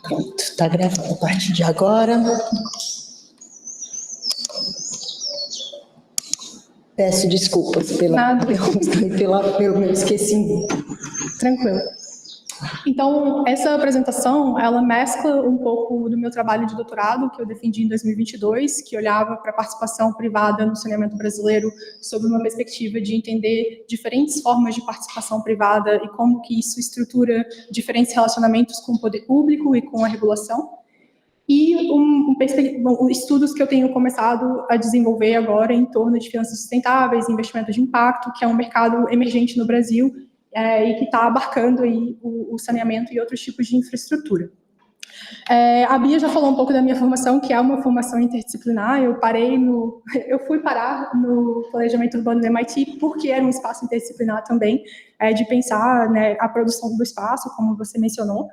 Pronto, está gravando a partir de agora. Peço desculpas pelo meu esquecimento. Tranquilo. Então, essa apresentação, ela mescla um pouco do meu trabalho de doutorado, que eu defendi em 2022, que olhava para a participação privada no saneamento brasileiro sob uma perspectiva de entender diferentes formas de participação privada e como que isso estrutura diferentes relacionamentos com o poder público e com a regulação. E estudos que eu tenho começado a desenvolver agora em torno de finanças sustentáveis, investimento de impacto, que é um mercado emergente no Brasil, e que está abarcando aí o saneamento e outros tipos de infraestrutura. A Bia já falou um pouco da minha formação, que é uma formação interdisciplinar. Eu fui parar no planejamento urbano do MIT porque era um espaço interdisciplinar também, de pensar, né, a produção do espaço, como você mencionou.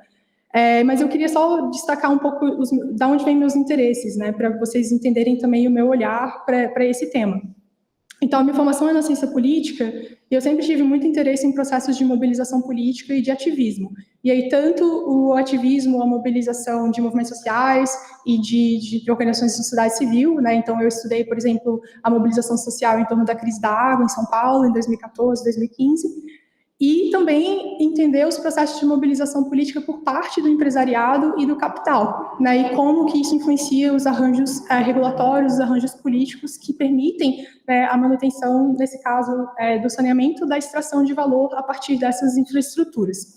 Mas eu queria só destacar um pouco de onde vêm meus interesses, né, para vocês entenderem também o meu olhar para esse tema. Então, a minha formação é na ciência política e eu sempre tive muito interesse em processos de mobilização política e de ativismo. E aí, tanto o ativismo, a mobilização de movimentos sociais e de organizações de sociedade civil, né? Então, eu estudei, por exemplo, a mobilização social em torno da crise da água em São Paulo, em 2014, 2015, e também entender os processos de mobilização política por parte do empresariado e do capital, né, e como que isso influencia os arranjos regulatórios, os arranjos políticos que permitem, né, a manutenção, nesse caso, do saneamento, da extração de valor a partir dessas infraestruturas.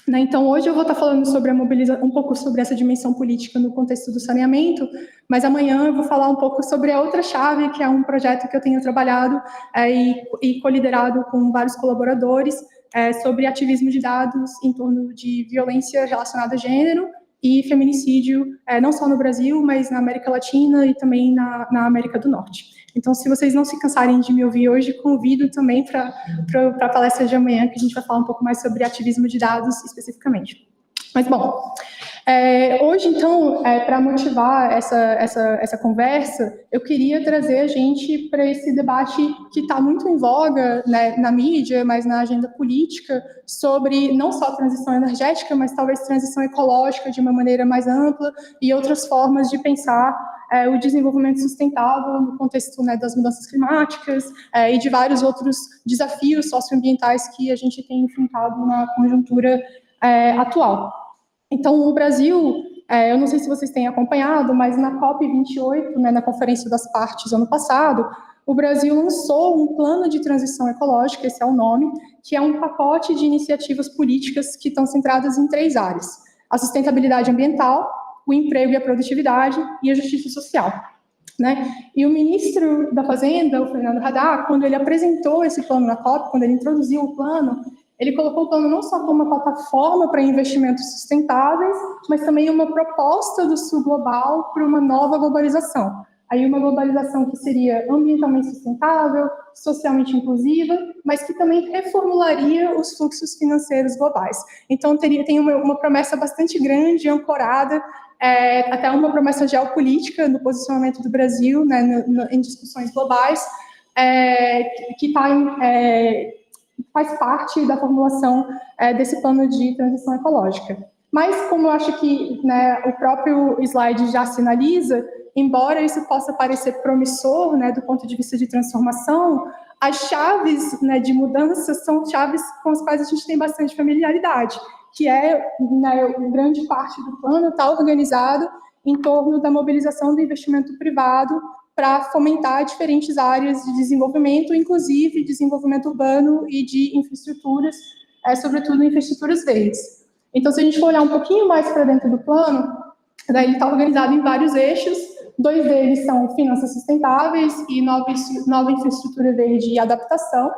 Né, então, hoje eu vou estar falando sobre um pouco sobre essa dimensão política no contexto do saneamento, mas amanhã eu vou falar um pouco sobre a outra chave, que é um projeto que eu tenho trabalhado e coliderado com vários colaboradores, sobre ativismo de dados em torno de violência relacionada a gênero e feminicídio, não só no Brasil, mas na América Latina e também na América do Norte. Então, se vocês não se cansarem de me ouvir hoje, convido também para a palestra de amanhã, que a gente vai falar um pouco mais sobre ativismo de dados especificamente. Mas, bom, hoje, então, para motivar essa conversa, eu queria trazer a gente para esse debate que está muito em voga, né, na mídia, mas na agenda política, sobre não só transição energética, mas talvez transição ecológica de uma maneira mais ampla e outras formas de pensar o desenvolvimento sustentável no contexto, né, das mudanças climáticas e de vários outros desafios socioambientais que a gente tem enfrentado na conjuntura atual. Então, o Brasil, eu não sei se vocês têm acompanhado, mas na COP28, né, na Conferência das Partes, ano passado, o Brasil lançou um plano de transição ecológica, esse é o nome, que é um pacote de iniciativas políticas que estão centradas em 3 áreas: a sustentabilidade ambiental, o emprego e a produtividade e a justiça social. Né? E o ministro da Fazenda, o Fernando Haddad, quando ele apresentou esse plano na COP, quando ele introduziu o plano, ele colocou o plano não só como uma plataforma para investimentos sustentáveis, mas também uma proposta do Sul Global para uma nova globalização. Aí uma globalização que seria ambientalmente sustentável, socialmente inclusiva, mas que também reformularia os fluxos financeiros globais. Então, tem uma promessa bastante grande, ancorada, até uma promessa geopolítica no posicionamento do Brasil, né, em discussões globais, que faz parte da formulação desse plano de transição ecológica. Mas, como eu acho que, né, o próprio slide já sinaliza, embora isso possa parecer promissor, né, do ponto de vista de transformação, as chaves, né, de mudança são chaves com as quais a gente tem bastante familiaridade, que né, grande parte do plano está organizado em torno da mobilização do investimento privado para fomentar diferentes áreas de desenvolvimento, inclusive desenvolvimento urbano e de infraestruturas, sobretudo infraestruturas verdes. Então, se a gente for olhar um pouquinho mais para dentro do plano, daí ele está organizado em vários eixos. 2 deles são finanças sustentáveis e nova infraestrutura verde e adaptação.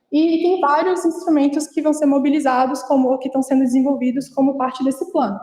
E tem vários instrumentos que vão ser mobilizados, que estão sendo desenvolvidos como parte desse plano.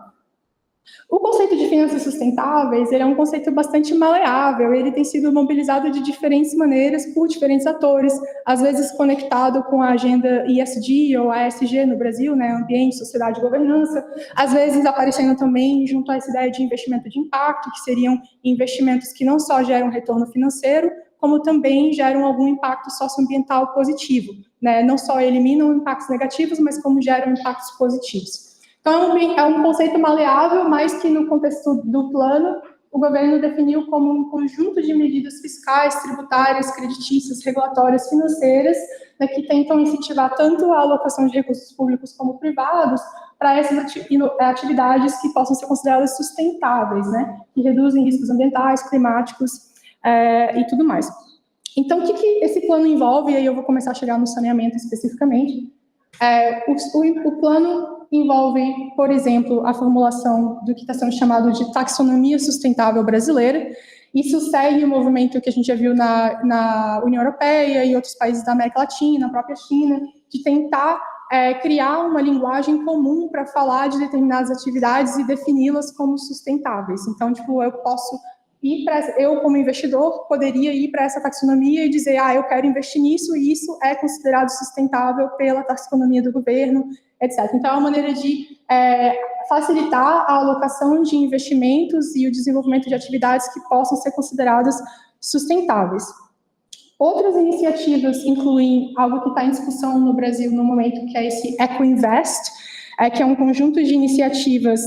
O conceito de finanças sustentáveis, ele é um conceito bastante maleável, ele tem sido mobilizado de diferentes maneiras por diferentes atores, às vezes conectado com a agenda ESG ou ASG no Brasil, né, ambiente, sociedade e governança, às vezes aparecendo também junto a essa ideia de investimento de impacto, que seriam investimentos que não só geram retorno financeiro, como também geram algum impacto socioambiental positivo, né, não só eliminam impactos negativos, mas como geram impactos positivos. Então, é um conceito maleável, mas que no contexto do plano, o governo definiu como um conjunto de medidas fiscais, tributárias, creditícias, regulatórias, financeiras, né, que tentam incentivar tanto a alocação de recursos públicos como privados para essas atividades que possam ser consideradas sustentáveis, né, que reduzem riscos ambientais, climáticos e tudo mais. Então, o que esse plano envolve? E aí eu vou começar a chegar no saneamento especificamente. O plano envolve, por exemplo, a formulação do que está sendo chamado de taxonomia sustentável brasileira. Isso segue o movimento que a gente já viu na União Europeia e outros países da América Latina, na própria China, de tentar criar uma linguagem comum para falar de determinadas atividades e defini-las como sustentáveis. Então, tipo, eu, como investidor, poderia ir para essa taxonomia e dizer, eu quero investir nisso, e isso é considerado sustentável pela taxonomia do governo, etc. Então, é uma maneira de facilitar a alocação de investimentos e o desenvolvimento de atividades que possam ser consideradas sustentáveis. Outras iniciativas incluem algo que está em discussão no Brasil no momento, que é esse EcoInvest, que é um conjunto de iniciativas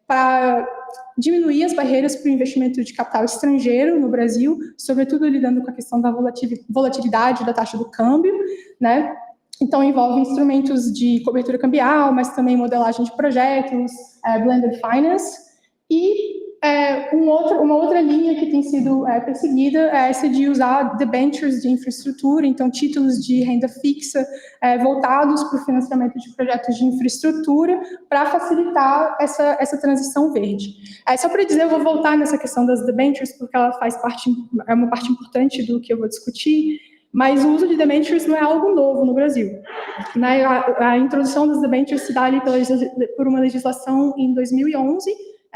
para diminuir as barreiras para o investimento de capital estrangeiro no Brasil, sobretudo lidando com a questão da volatilidade da taxa do câmbio, né? Então, envolve instrumentos de cobertura cambial, mas também modelagem de projetos, blended finance. E uma outra linha que tem sido perseguida é essa de usar debentures de infraestrutura, então títulos de renda fixa voltados para o financiamento de projetos de infraestrutura para facilitar essa transição verde. Só para dizer, eu vou voltar nessa questão das debentures, porque ela é uma parte importante do que eu vou discutir, mas o uso de debentures não é algo novo no Brasil. Né? A introdução das debentures se dá ali por uma legislação em 2011,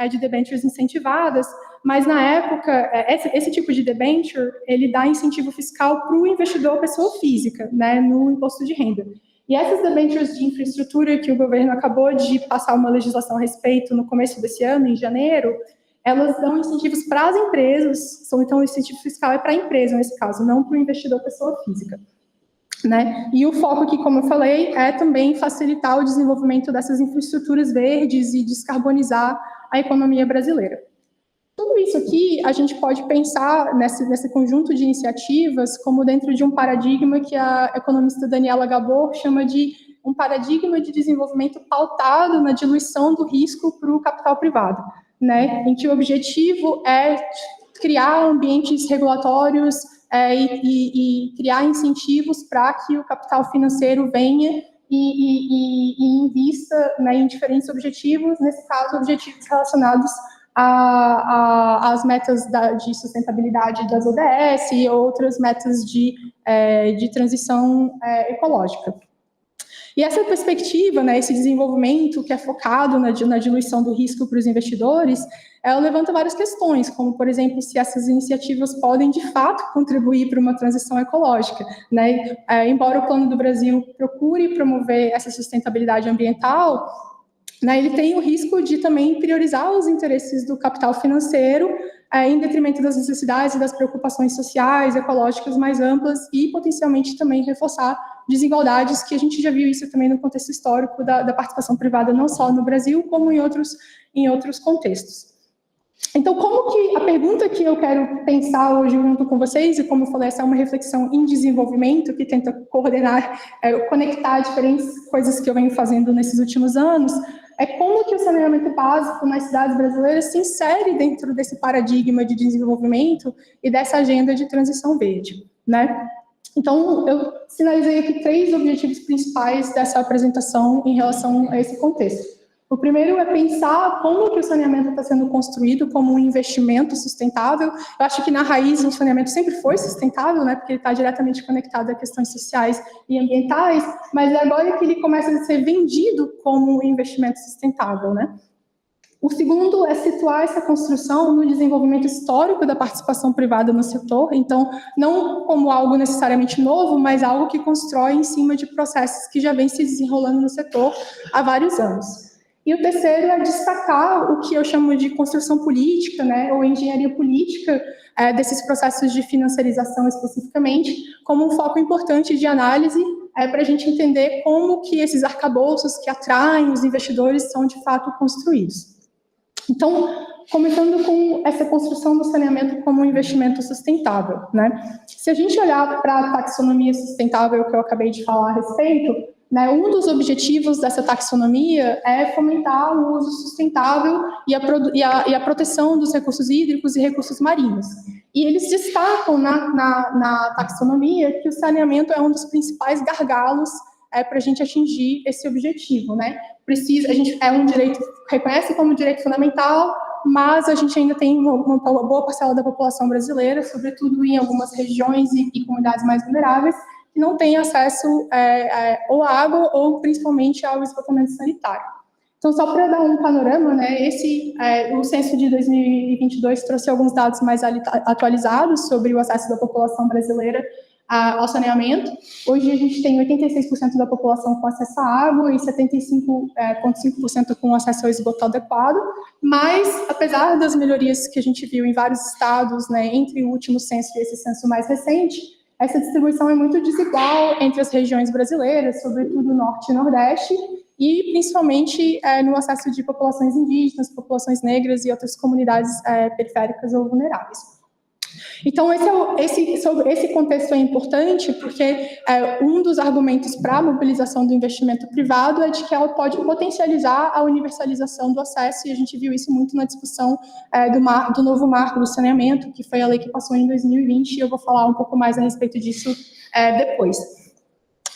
de debentures incentivadas, mas na época, esse tipo de debenture, ele dá incentivo fiscal para o investidor pessoa física, né, no imposto de renda. E essas debentures de infraestrutura que o governo acabou de passar uma legislação a respeito no começo desse ano, em janeiro, elas dão incentivos para as empresas, então o incentivo fiscal é para a empresa, nesse caso, não para o investidor pessoa física. Né? E o foco aqui, como eu falei, é também facilitar o desenvolvimento dessas infraestruturas verdes e descarbonizar a economia brasileira. Tudo isso aqui a gente pode pensar nesse conjunto de iniciativas como dentro de um paradigma que a economista Daniela Gabor chama de um paradigma de desenvolvimento pautado na diluição do risco para o capital privado, né? Em que o objetivo é criar ambientes regulatórios e criar incentivos para que o capital financeiro venha e invista, né, em diferentes objetivos, nesse caso, objetivos relacionados às metas de sustentabilidade das ODS e outras metas de transição ecológica. E essa perspectiva, né, esse desenvolvimento que é focado na diluição do risco para os investidores, ela levanta várias questões, como, por exemplo, se essas iniciativas podem, de fato, contribuir para uma transição ecológica. Né? Embora o Plano do Brasil procure promover essa sustentabilidade ambiental, né, ele tem o risco de também priorizar os interesses do capital financeiro em detrimento das necessidades e das preocupações sociais, ecológicas mais amplas e, potencialmente, também reforçar desigualdades, que a gente já viu isso também no contexto histórico da participação privada, não só no Brasil, como em outros contextos. Então, a pergunta que eu quero pensar hoje junto com vocês, e como eu falei, essa é uma reflexão em desenvolvimento, que tenta coordenar, conectar diferentes coisas que eu venho fazendo nesses últimos anos, é como que o saneamento básico nas cidades brasileiras se insere dentro desse paradigma de desenvolvimento e dessa agenda de transição verde, né? Então, eu sinalizei aqui 3 objetivos principais dessa apresentação em relação a esse contexto. O primeiro é pensar como que o saneamento está sendo construído como um investimento sustentável. Eu acho que na raiz o saneamento sempre foi sustentável, né, porque ele está diretamente conectado a questões sociais e ambientais, mas é agora que ele começa a ser vendido como um investimento sustentável, né? O segundo é situar essa construção no desenvolvimento histórico da participação privada no setor, então, não como algo necessariamente novo, mas algo que constrói em cima de processos que já vêm se desenrolando no setor há vários anos. E o terceiro é destacar o que eu chamo de construção política, né, ou engenharia política desses processos de financiarização especificamente, como um foco importante de análise para a gente entender como que esses arcabouços que atraem os investidores são, de fato, construídos. Então, começando com essa construção do saneamento como um investimento sustentável, né? Se a gente olhar para a taxonomia sustentável que eu acabei de falar a respeito, né, um dos objetivos dessa taxonomia é fomentar o uso sustentável e a proteção dos recursos hídricos e recursos marinhos. E eles destacam na taxonomia que o saneamento é um dos principais gargalos para a gente atingir esse objetivo, né? A gente é um direito, reconhece como direito fundamental, mas a gente ainda tem uma boa parcela da população brasileira, sobretudo em algumas regiões e comunidades mais vulneráveis, que não tem acesso ou à água ou principalmente ao esgotamento sanitário. Então, só para dar um panorama, né, o censo de 2022 trouxe alguns dados mais atualizados sobre o acesso da população brasileira ao saneamento. Hoje a gente tem 86% da população com acesso à água e 75,5% com acesso ao esgoto adequado, mas, apesar das melhorias que a gente viu em vários estados, né, entre o último censo e esse censo mais recente, essa distribuição é muito desigual entre as regiões brasileiras, sobretudo Norte e Nordeste, e principalmente no acesso de populações indígenas, populações negras e outras comunidades periféricas ou vulneráveis. Então, esse contexto é importante porque um dos argumentos para a mobilização do investimento privado é de que ela pode potencializar a universalização do acesso, e a gente viu isso muito na discussão do novo marco do saneamento, que foi a lei que passou em 2020, e eu vou falar um pouco mais a respeito disso depois.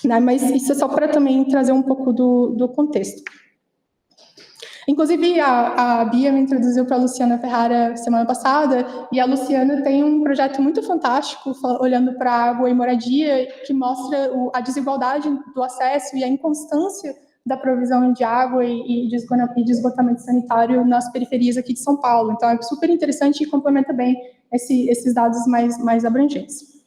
Né? Mas isso é só para também trazer um pouco do contexto. Inclusive, a Bia me introduziu para a Luciana Ferrara semana passada, e a Luciana tem um projeto muito fantástico, olhando para a água e moradia, que mostra a desigualdade do acesso e a inconstância da provisão de água e de esgotamento sanitário nas periferias aqui de São Paulo. Então, é super interessante e complementa bem esses dados mais abrangentes.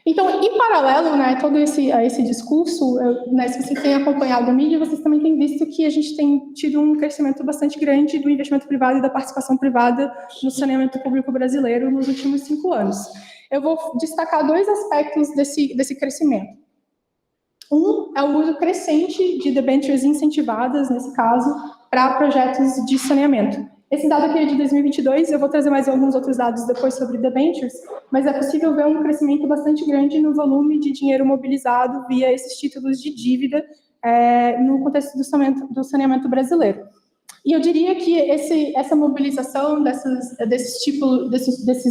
Então, em paralelo, né, todo esse discurso, né, se vocês têm acompanhado a mídia, vocês também têm visto que a gente tem tido um crescimento bastante grande do investimento privado e da participação privada no saneamento público brasileiro nos últimos 5 anos. Eu vou destacar 2 aspectos desse crescimento. Um é o uso crescente de debêntures incentivadas, nesse caso, para projetos de saneamento. Esse dado aqui é de 2022, eu vou trazer mais alguns outros dados depois sobre debêntures, mas é possível ver um crescimento bastante grande no volume de dinheiro mobilizado via esses títulos de dívida no contexto do saneamento brasileiro. E eu diria que essa mobilização desses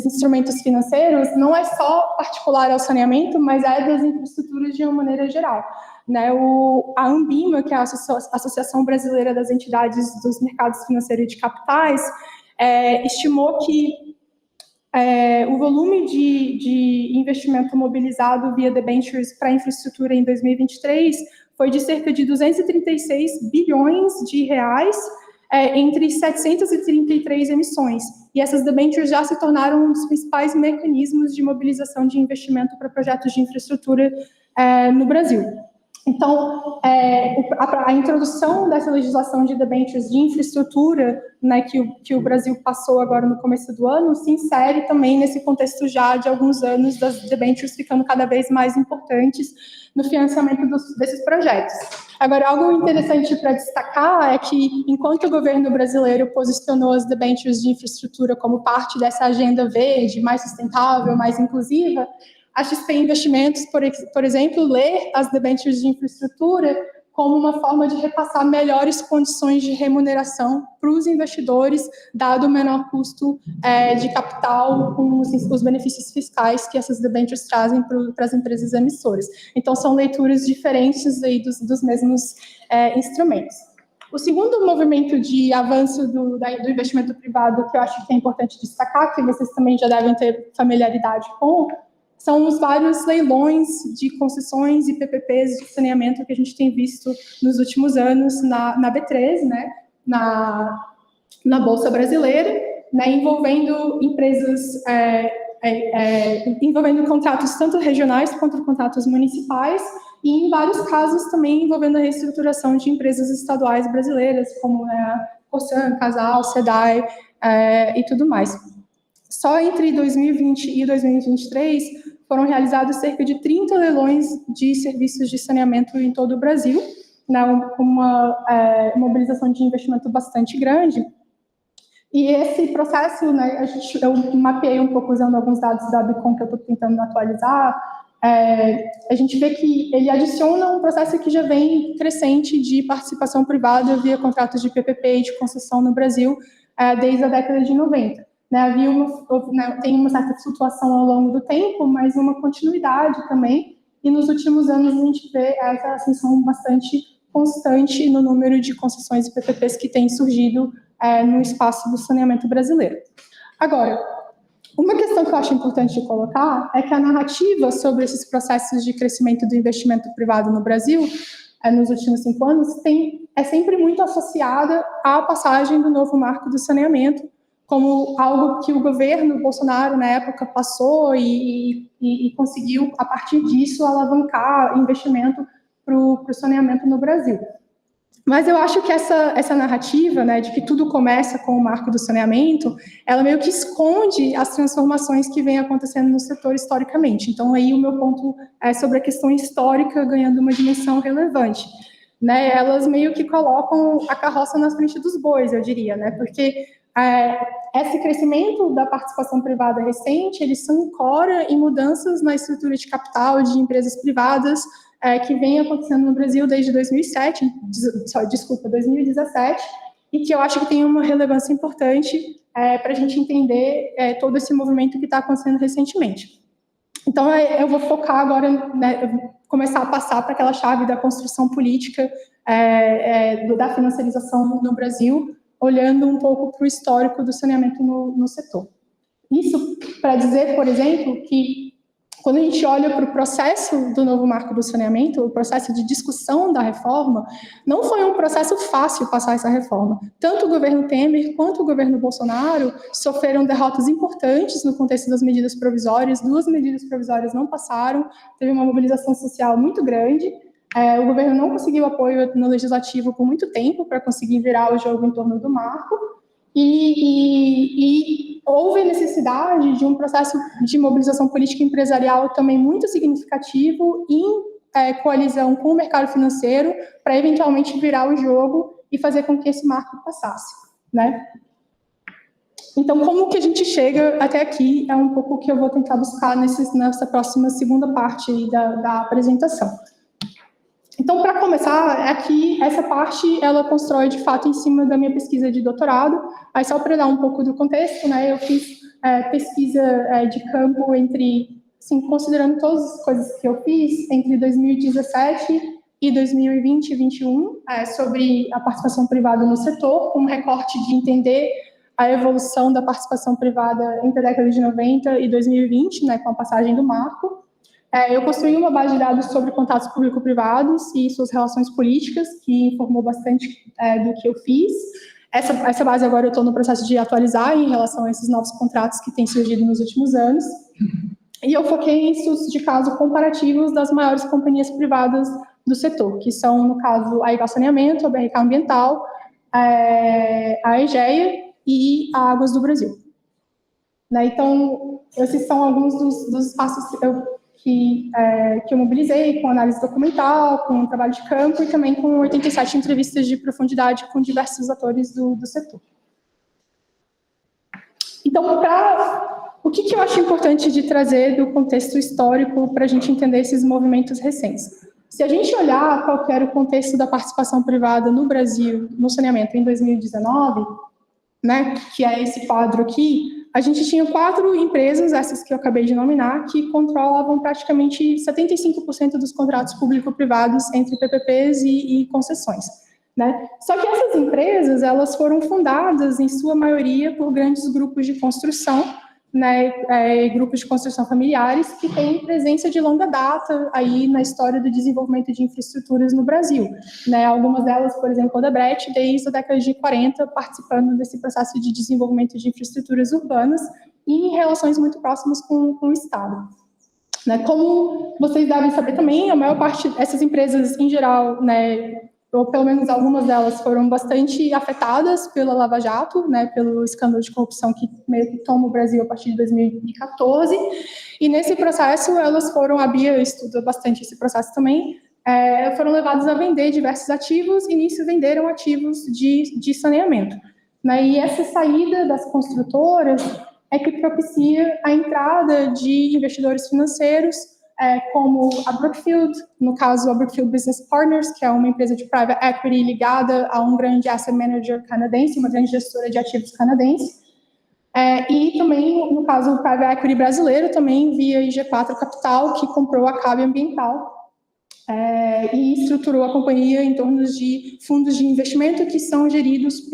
instrumentos financeiros não é só particular ao saneamento, mas é das infraestruturas de uma maneira geral. Né, a Ambima, que é a Associação Brasileira das Entidades dos Mercados Financeiros e de Capitais, estimou que o volume de investimento mobilizado via debêntures para infraestrutura em 2023 foi de cerca de 236 bilhões de reais entre 733 emissões. E essas debêntures já se tornaram um dos principais mecanismos de mobilização de investimento para projetos de infraestrutura no Brasil. Então, a introdução dessa legislação de debêntures de infraestrutura, né, que o Brasil passou agora no começo do ano, se insere também nesse contexto já de alguns anos das debêntures ficando cada vez mais importantes no financiamento desses projetos. Agora, algo interessante para destacar é que, enquanto o governo brasileiro posicionou as debêntures de infraestrutura como parte dessa agenda verde, mais sustentável, mais inclusiva, a XP Investimentos, por exemplo, lê as debêntures de infraestrutura como uma forma de repassar melhores condições de remuneração para os investidores, dado o menor custo de capital com os benefícios fiscais que essas debêntures trazem para as empresas emissoras. Então, são leituras diferentes aí dos mesmos instrumentos. O segundo movimento de avanço do investimento privado que eu acho que é importante destacar, que vocês também já devem ter familiaridade com, são os vários leilões de concessões e PPPs de saneamento que a gente tem visto nos últimos anos na B3, né, na Bolsa Brasileira, né, envolvendo empresas, envolvendo contratos tanto regionais quanto contratos municipais, e em vários casos também envolvendo a reestruturação de empresas estaduais brasileiras, como a Cosan, Casal, SEDAI e tudo mais. Só entre 2020 e 2023, foram realizados cerca de 30 leilões de serviços de saneamento em todo o Brasil, né, uma mobilização de investimento bastante grande. E esse processo, né, eu mapeei um pouco usando alguns dados da Abicom que eu estou tentando atualizar. A gente vê que ele adiciona um processo que já vem crescente de participação privada via contratos de PPP e de concessão no Brasil desde a década de 90. Né, tem uma certa flutuação ao longo do tempo, mas uma continuidade também, e nos últimos anos a gente vê essa ascensão bastante constante no número de concessões e PPPs que tem surgido no espaço do saneamento brasileiro. Agora, uma questão que eu acho importante de colocar é que a narrativa sobre esses processos de crescimento do investimento privado no Brasil, nos últimos 5 anos, é sempre muito associada à passagem do novo marco do saneamento, como algo que o governo Bolsonaro, na época, passou e conseguiu, a partir disso, alavancar investimento para o saneamento no Brasil. Mas eu acho que essa narrativa, né, de que tudo começa com o marco do saneamento, ela meio que esconde as transformações que vêm acontecendo no setor historicamente. Então, aí o meu ponto é sobre a questão histórica ganhando uma dimensão relevante. Né, elas meio que colocam a carroça na frente dos bois, eu diria, né, porque esse crescimento da participação privada recente, ele se ancora em mudanças na estrutura de capital de empresas privadas que vem acontecendo no Brasil desde 2017, e que eu acho que tem uma relevância importante para a gente entender todo esse movimento que está acontecendo recentemente. Então, eu vou focar agora, né, começar a passar para aquela chave da construção política da financiarização no Brasil, olhando um pouco para o histórico do saneamento no setor. Isso para dizer, por exemplo, que quando a gente olha para o processo do novo marco do saneamento, o processo de discussão da reforma, não foi um processo fácil passar essa reforma. Tanto o governo Temer quanto o governo Bolsonaro sofreram derrotas importantes no contexto das medidas provisórias. 2 medidas provisórias não passaram, teve uma mobilização social muito grande. O governo não conseguiu apoio no legislativo por muito tempo para conseguir virar o jogo em torno do marco. E houve necessidade de um processo de mobilização política empresarial também muito significativo em coalizão com o mercado financeiro para eventualmente virar o jogo e fazer com que esse marco passasse, né? Então, como que a gente chega até aqui é um pouco o que eu vou tentar buscar nessa próxima segunda parte da apresentação. Então, para começar, aqui, essa parte, ela constrói, de fato, em cima da minha pesquisa de doutorado. Aí, só para dar um pouco do contexto, né, eu fiz pesquisa de campo assim, considerando todas as coisas que eu fiz, entre 2017 e 2020 e 2021, sobre a participação privada no setor, com um recorte de entender a evolução da participação privada entre a década de 90 e 2020, né, com a passagem do marco. Eu construí uma base de dados sobre contatos público-privados e suas relações políticas, que informou bastante do que eu fiz. Essa base agora eu estou no processo de atualizar em relação a esses novos contratos que têm surgido nos últimos anos. E eu foquei em estudos de caso comparativos das maiores companhias privadas do setor, que são, no caso, a Igal Saneamento, a BRK Ambiental, a EGEA e a Águas do Brasil. Né, então, esses são alguns dos espaços que eu mobilizei, com análise documental, com trabalho de campo e também com 87 entrevistas de profundidade com diversos atores do setor. Então, o que eu acho importante de trazer do contexto histórico para a gente entender esses movimentos recentes? Se a gente olhar qual que era o contexto da participação privada no Brasil, no saneamento, em 2019, né, que é esse quadro aqui, a gente tinha 4 empresas, essas que eu acabei de nominar, que controlavam praticamente 75% dos contratos público-privados entre PPPs e concessões. Né? Só que essas empresas, elas foram fundadas, em sua maioria, por grandes grupos de construção, né, grupos de construção familiares, que têm presença de longa data aí na história do desenvolvimento de infraestruturas no Brasil. Né? Algumas delas, por exemplo, a Odebrecht, desde a década de 40, participando desse processo de desenvolvimento de infraestruturas urbanas e em relações muito próximas com o Estado. Né? Como vocês devem saber também, a maior parte dessas empresas, em geral, né, ou pelo menos algumas delas foram bastante afetadas pela Lava Jato, né, pelo escândalo de corrupção que meio que toma o Brasil a partir de 2014, e nesse processo elas foram, a Bia estuda bastante esse processo também, foram levadas a vender diversos ativos, e nisso venderam ativos de saneamento. Né, e essa saída das construtoras é que propicia a entrada de investidores financeiros, como a Brookfield, no caso a Brookfield Business Partners, que é uma empresa de private equity ligada a um grande asset manager canadense, uma grande gestora de ativos canadense, e também, no caso, o private equity brasileiro, também via IG4 Capital, que comprou a Cabe Ambiental, e estruturou a companhia em torno de fundos de investimento que são geridos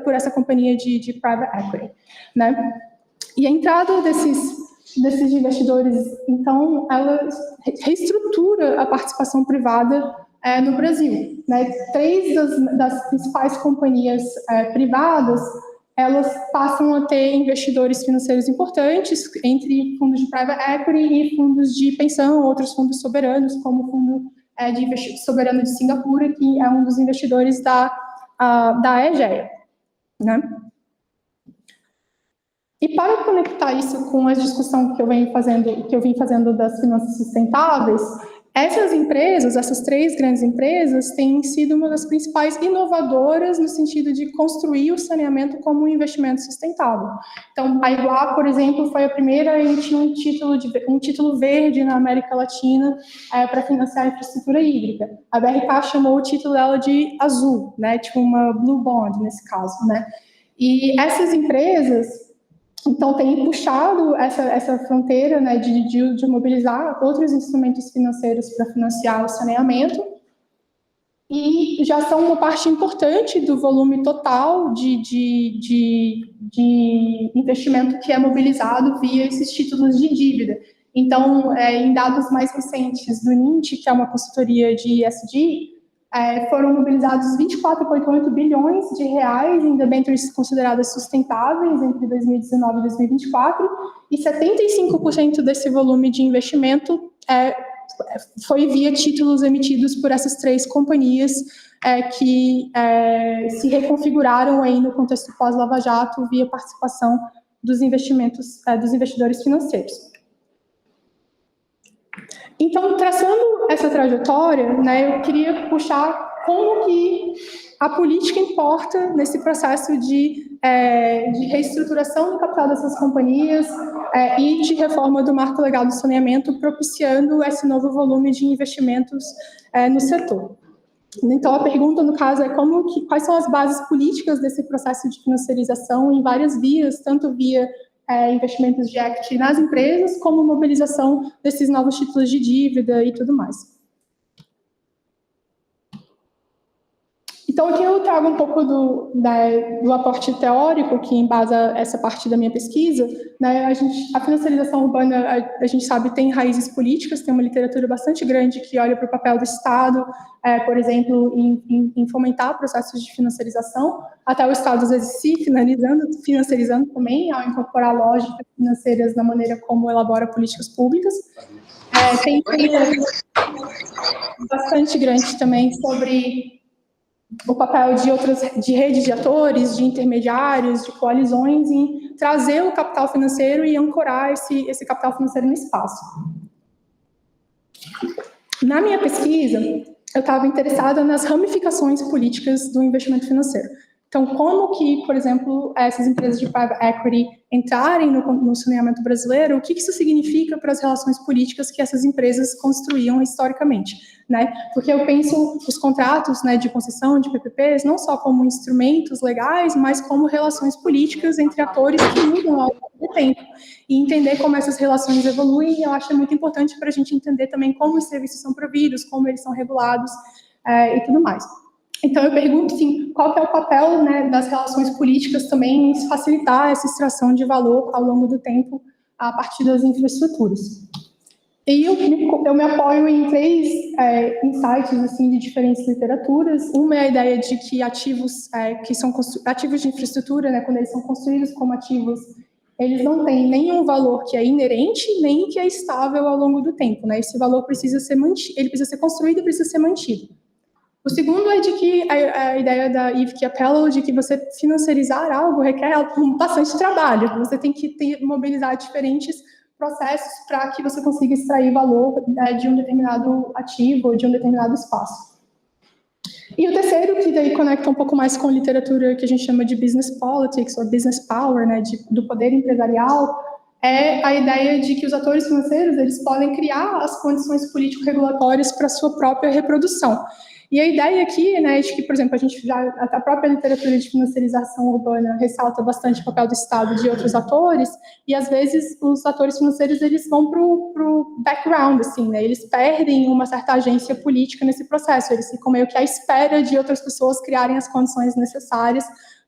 por essa companhia de private equity, né? E a entrada desses investidores, então, ela reestrutura a participação privada no Brasil, né? 3 das principais companhias privadas, elas passam a ter investidores financeiros importantes, entre fundos de private equity e fundos de pensão, outros fundos soberanos, como o Fundo Soberano de Singapura, que é um dos investidores da Aegea, né? E para conectar isso com a discussão que eu vim fazendo das finanças sustentáveis, essas empresas, essas 3 grandes empresas, têm sido uma das principais inovadoras no sentido de construir o saneamento como um investimento sustentável. Então, a Iguá, por exemplo, foi a primeira a emitir um título verde na América Latina para financiar a infraestrutura hídrica. A BRK chamou o título dela de azul, né, tipo uma blue bond nesse caso, né? E essas empresas, então, tem puxado essa fronteira, né, de mobilizar outros instrumentos financeiros para financiar o saneamento, e já são uma parte importante do volume total de investimento que é mobilizado via esses títulos de dívida. Então, em dados mais recentes do NINT, que é uma consultoria de ESG, foram mobilizados 24,8 bilhões de reais em debêntures consideradas sustentáveis entre 2019 e 2024, e 75% desse volume de investimento foi via títulos emitidos por essas 3 companhias que se reconfiguraram aí no contexto pós-Lava Jato via participação dos investidores financeiros. Então, traçando essa trajetória, né, eu queria puxar como que a política importa nesse processo de reestruturação do capital dessas companhias e de reforma do marco legal do saneamento, propiciando esse novo volume de investimentos no setor. Então, a pergunta, no caso, é quais são as bases políticas desse processo de financiarização em várias vias, tanto via investimentos de equity nas empresas, como mobilização desses novos títulos de dívida e tudo mais. Então, aqui eu trago um pouco do aporte teórico que embasa essa parte da minha pesquisa, né? A financiarização urbana, a gente sabe, tem raízes políticas, tem uma literatura bastante grande que olha para o papel do Estado, por exemplo, em fomentar processos de financiarização, até o Estado, às vezes, se financiarizando também, ao incorporar lógicas financeiras na maneira como elabora políticas públicas. Tem bastante grande também sobre o papel de redes de atores, de intermediários, de coalizões em trazer o capital financeiro e ancorar esse capital financeiro no espaço. Na minha pesquisa, eu estava interessada nas ramificações políticas do investimento financeiro. Então, como que, por exemplo, essas empresas de private equity entrarem no saneamento brasileiro, o que isso significa para as relações políticas que essas empresas construíam historicamente, né? Porque eu penso os contratos, né, de concessão, de PPPs, não só como instrumentos legais, mas como relações políticas entre atores que mudam ao longo do tempo. E entender como essas relações evoluem, eu acho muito importante para a gente entender também como os serviços são providos, como eles são regulados e tudo mais. Então, eu pergunto, sim, qual que é o papel, né, das relações políticas também em facilitar essa extração de valor ao longo do tempo a partir das infraestruturas. E eu me apoio em 3 insights assim, de diferentes literaturas. Uma é a ideia de que ativos que são ativos de infraestrutura, né, quando eles são construídos como ativos, eles não têm nenhum valor que é inerente, nem que é estável ao longo do tempo, né? Esse valor precisa ser mantido, ele precisa ser construído e precisa ser mantido. O segundo é de que a ideia da Eve Chiapello de que você financiarizar algo requer bastante trabalho. Você tem que mobilizar diferentes processos para que você consiga extrair valor de um determinado ativo ou de um determinado espaço. E o terceiro, que daí conecta um pouco mais com literatura que a gente chama de business politics, ou business power, né, do poder empresarial, é a ideia de que os atores financeiros eles podem criar as condições político-regulatórias para a sua própria reprodução. E a ideia aqui, né, de que, por exemplo, a própria literatura de financiarização urbana ressalta bastante o papel do Estado e de outros atores, e às vezes os atores financeiros eles vão para o background, assim, né, eles perdem uma certa agência política nesse processo, eles ficam meio que à espera de outras pessoas criarem as condições necessárias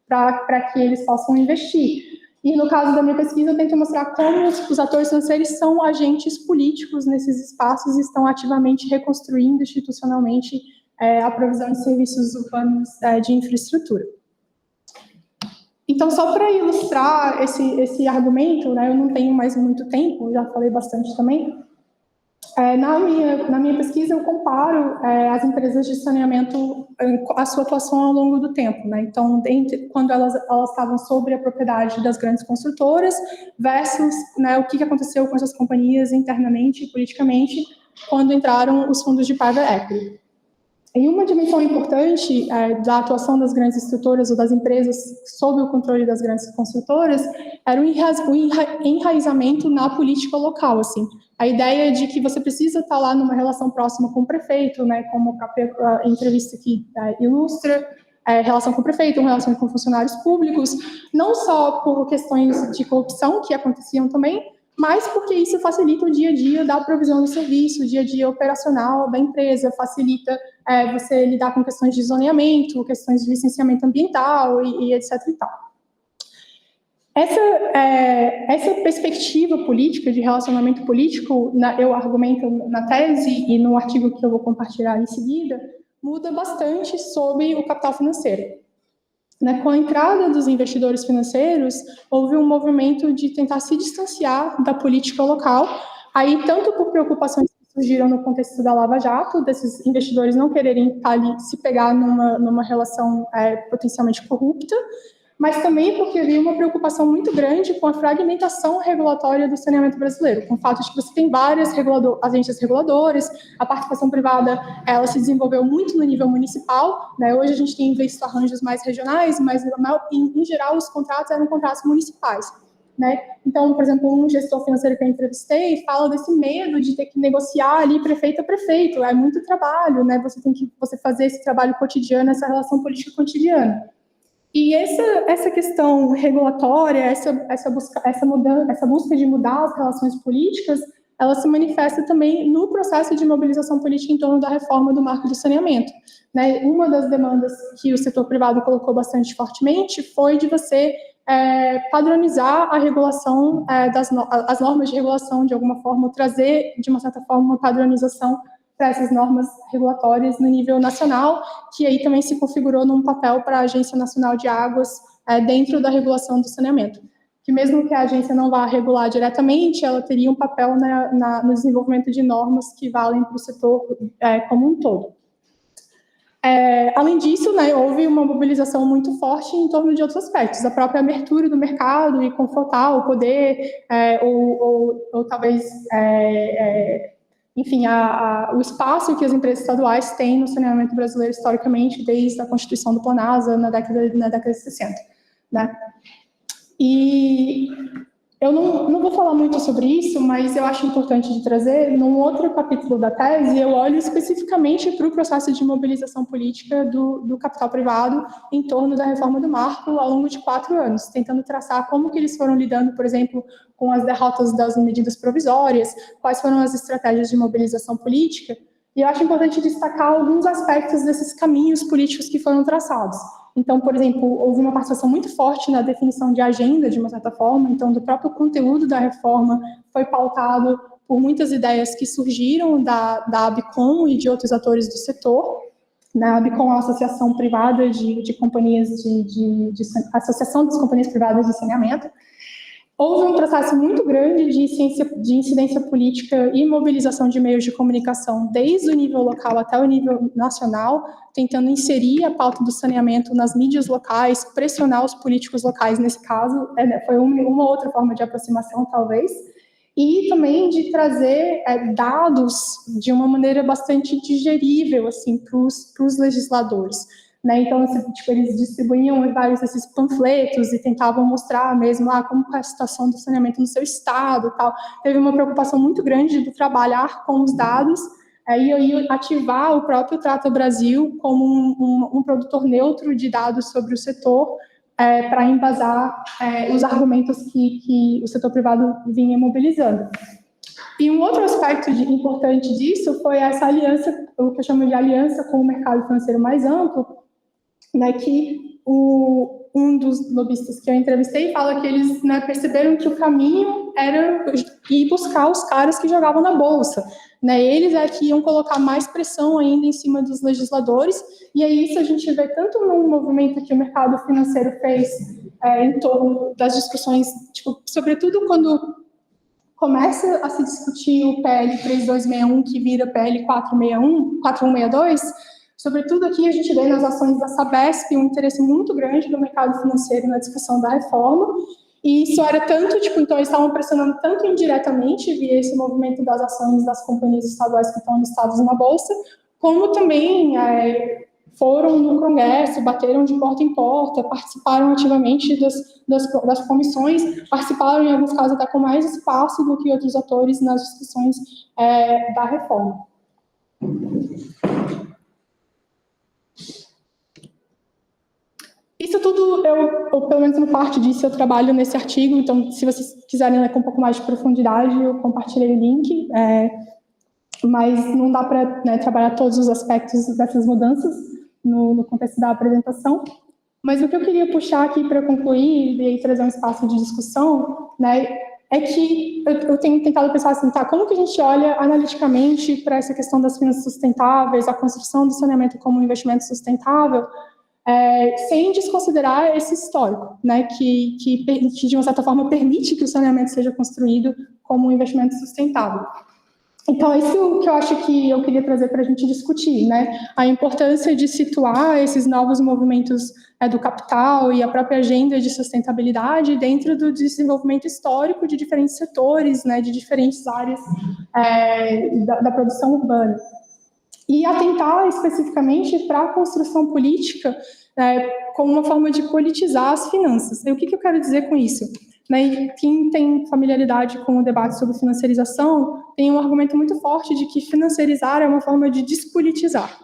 para que eles possam investir. E no caso da minha pesquisa, eu tento mostrar como os atores financeiros são agentes políticos nesses espaços e estão ativamente reconstruindo institucionalmente a provisão de serviços urbanos de infraestrutura. Então, só para ilustrar esse argumento, né, eu não tenho mais muito tempo, já falei bastante também. Na minha pesquisa, eu comparo as empresas de saneamento, a sua atuação ao longo do tempo, né? Então, quando elas estavam sob a propriedade das grandes construtoras, versus, né, o que aconteceu com essas companhias internamente e politicamente quando entraram os fundos de private equity. E uma dimensão importante da atuação das grandes estruturas ou das empresas sob o controle das grandes construtoras era o enraizamento na política local, assim. A ideia de que você precisa estar lá numa relação próxima com o prefeito, né, como a própria entrevista aqui ilustra, relação com o prefeito, relação com funcionários públicos, não só por questões de corrupção que aconteciam também, mas porque isso facilita o dia a dia da provisão do serviço, o dia a dia operacional da empresa, facilita você lidar com questões de zoneamento, questões de licenciamento ambiental e etc. e tal. Essa perspectiva política, de relacionamento político, eu argumento na tese e no artigo que eu vou compartilhar em seguida, muda bastante sobre o capital financeiro. Com a entrada dos investidores financeiros, houve um movimento de tentar se distanciar da política local, aí tanto por preocupações que surgiram no contexto da Lava Jato, desses investidores não quererem estar ali, se pegar numa relação potencialmente corrupta, mas também porque havia uma preocupação muito grande com a fragmentação regulatória do saneamento brasileiro, com o fato de que você tem várias agências reguladoras, a participação privada ela se desenvolveu muito no nível municipal, né? Hoje a gente tem visto arranjos mais regionais, mas em geral os contratos eram contratos municipais. Né? Então, por exemplo, um gestor financeiro que eu entrevistei fala desse medo de ter que negociar ali prefeito a prefeito, é muito trabalho, né? Você tem que fazer esse trabalho cotidiano, essa relação política cotidiana. E essa questão regulatória, essa busca de mudar as relações políticas, ela se manifesta também no processo de mobilização política em torno da reforma do marco do saneamento. Né? Uma das demandas que o setor privado colocou bastante fortemente foi de você padronizar a regulação, as normas de regulação, de alguma forma, trazer, de uma certa forma, uma padronização para essas normas regulatórias no nível nacional, que aí também se configurou num papel para a Agência Nacional de Águas dentro da regulação do saneamento. Que mesmo que a agência não vá regular diretamente, ela teria um papel no desenvolvimento de normas que valem para o setor como um todo. Além disso, né, houve uma mobilização muito forte em torno de outros aspectos, a própria abertura do mercado e confrontar o poder, ou talvez... enfim, o espaço que as empresas estaduais têm no saneamento brasileiro historicamente, desde a Constituição do Planasa, na década de 60. Né? E eu não vou falar muito sobre isso, mas eu acho importante de trazer, num outro capítulo da tese, eu olho especificamente para o processo de mobilização política do capital privado em torno da reforma do marco ao longo de 4 anos, tentando traçar como que eles foram lidando, por exemplo, com as derrotas das medidas provisórias, quais foram as estratégias de mobilização política, e eu acho importante destacar alguns aspectos desses caminhos políticos que foram traçados. Então, por exemplo, houve uma participação muito forte na definição de agenda, de uma certa forma, então, do próprio conteúdo da reforma foi pautado por muitas ideias que surgiram da ABCOM e de outros atores do setor. Na ABCOM, a Associação Privada de Companhias Associação das Companhias Privadas de Saneamento. Houve um processo muito grande de incidência política e mobilização de meios de comunicação, desde o nível local até o nível nacional, tentando inserir a pauta do saneamento nas mídias locais, pressionar os políticos locais, nesse caso, foi uma outra forma de aproximação, talvez, e também de trazer dados de uma maneira bastante digerível assim, para os legisladores. Né? Então, tipo, eles distribuíam vários desses panfletos e tentavam mostrar mesmo como é a situação do saneamento no seu estado e tal. Teve uma preocupação muito grande de trabalhar com os dados e ativar o próprio Trata Brasil como um produtor neutro de dados sobre o setor para embasar os argumentos que o setor privado vinha mobilizando. E um outro aspecto importante disso foi essa aliança, o que eu chamo de aliança com o mercado financeiro mais amplo, né, que um dos lobistas que eu entrevistei fala que eles perceberam que o caminho era ir buscar os caras que jogavam na bolsa. Né, eles que iam colocar mais pressão ainda em cima dos legisladores, e aí isso a gente vê tanto no movimento que o mercado financeiro fez em torno das discussões, tipo, sobretudo quando começa a se discutir o PL 3261, que vira PL 4162, sobretudo aqui a gente vê nas ações da Sabesp um interesse muito grande do mercado financeiro na discussão da reforma, e isso era tanto, tipo, então eles estavam pressionando tanto indiretamente via esse movimento das ações das companhias estaduais que estão listadas na Bolsa, como também foram no Congresso, bateram de porta em porta, participaram ativamente das comissões, participaram em alguns casos até com mais espaço do que outros atores nas discussões da reforma. Isso tudo, eu, pelo menos uma parte disso, eu trabalho nesse artigo, então, se vocês quiserem ler com um pouco mais de profundidade, eu compartilhei o link, mas não dá para trabalhar todos os aspectos dessas mudanças no contexto da apresentação. Mas o que eu queria puxar aqui para concluir e aí trazer um espaço de discussão, né, é que eu tenho tentado pensar assim, como que a gente olha analiticamente para essa questão das finanças sustentáveis, a construção do saneamento como um investimento sustentável, sem desconsiderar esse histórico, né, que de uma certa forma permite que o saneamento seja construído como um investimento sustentável. Então, isso que eu acho que eu queria trazer para a gente discutir, né, a importância de situar esses novos movimentos do capital e a própria agenda de sustentabilidade dentro do desenvolvimento histórico de diferentes setores, né, de diferentes áreas da produção urbana. E atentar especificamente para a construção política como uma forma de politizar as finanças. E o que eu quero dizer com isso? Quem tem familiaridade com o debate sobre financiarização tem um argumento muito forte de que financiarizar é uma forma de despolitizar,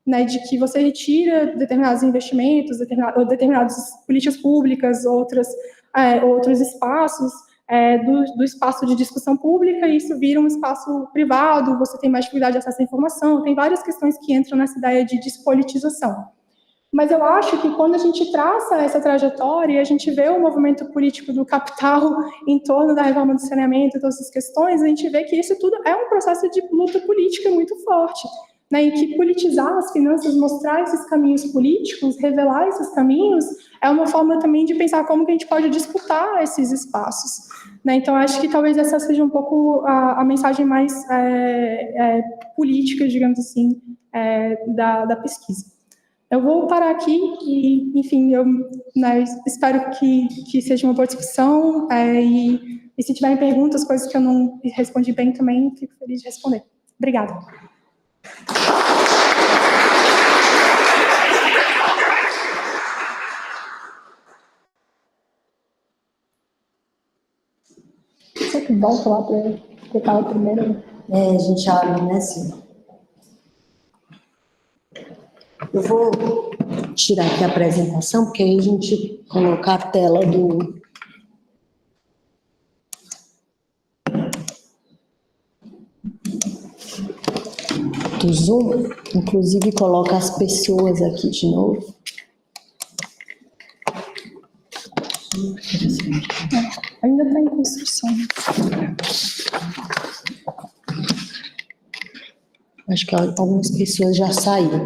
de que você retira determinados investimentos, determinadas políticas públicas, outros espaços do espaço de discussão pública, e isso vira um espaço privado, você tem mais dificuldade de acesso à informação, tem várias questões que entram nessa ideia de despolitização. Mas eu acho que quando a gente traça essa trajetória e a gente vê o movimento político do capital em torno da reforma do saneamento e todas essas questões, a gente vê que isso tudo é um processo de luta política muito forte, em que politizar as finanças, mostrar esses caminhos políticos, revelar esses caminhos, é uma forma também de pensar como que a gente pode disputar esses espaços. Então, acho que talvez essa seja um pouco a mensagem mais política, digamos assim, da pesquisa. Eu vou parar aqui e, enfim, eu espero que seja uma boa discussão e se tiverem perguntas, coisas que eu não respondi bem também, fico feliz de responder. Obrigada. Será que volta lá para clicar o primeiro? A gente abre, né, sim. Eu vou tirar aqui a apresentação, porque aí a gente colocar a tela do Zoom, inclusive coloca as pessoas aqui de novo. Ainda está em construção. Acho que algumas pessoas já saíram.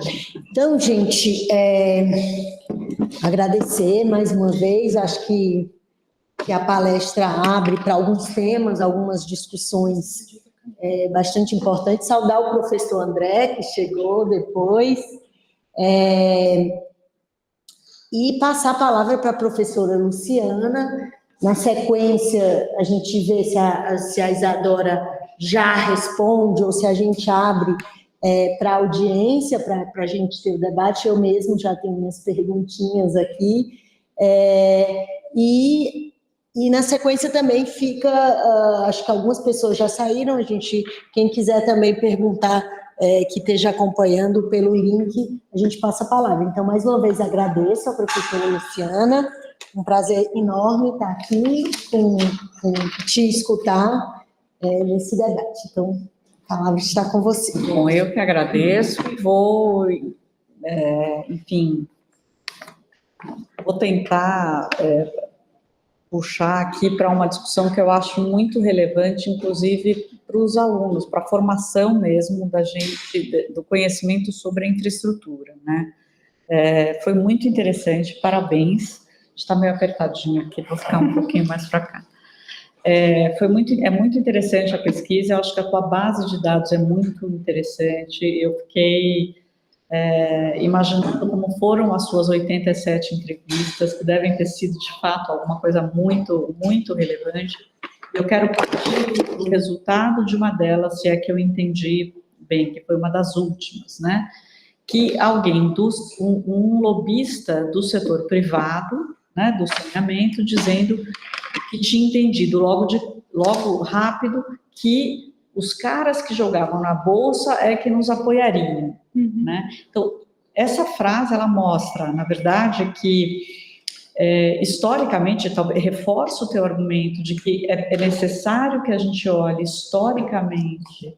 Então, gente, agradecer mais uma vez, acho que que a palestra abre para alguns temas, algumas discussões bastante importantes. Saudar o professor André, que chegou depois, e passar a palavra para a professora Luciana. Na sequência, a gente vê se a Isadora já responde ou se a gente abre para a audiência, para a gente ter o debate. Eu mesmo já tenho minhas perguntinhas aqui. E na sequência também fica, acho que algumas pessoas já saíram, quem quiser também perguntar, que esteja acompanhando pelo link, a gente passa a palavra. Então, mais uma vez, agradeço à professora Luciana, um prazer enorme estar aqui, te escutar nesse debate. Então, a palavra está com você. Bom, eu que agradeço e vou, enfim, vou tentar puxar aqui para uma discussão que eu acho muito relevante, inclusive para os alunos, para a formação mesmo da gente, do conhecimento sobre a infraestrutura, né? Foi muito interessante, parabéns. Está meio apertadinho aqui, vou ficar um pouquinho mais para cá. É muito interessante a pesquisa, eu acho que a tua base de dados é muito interessante, eu fiquei imaginando como foram as suas 87 entrevistas, que devem ter sido, de fato, alguma coisa muito, muito relevante. Eu quero partir do resultado de uma delas, se é que eu entendi bem, que foi uma das últimas, né? Que alguém, um lobista do setor privado, né, do saneamento, dizendo que tinha entendido logo rápido que os caras que jogavam na bolsa é que nos apoiariam, né? Então, essa frase, ela mostra, na verdade, que historicamente, talvez reforça o teu argumento de que é necessário que a gente olhe historicamente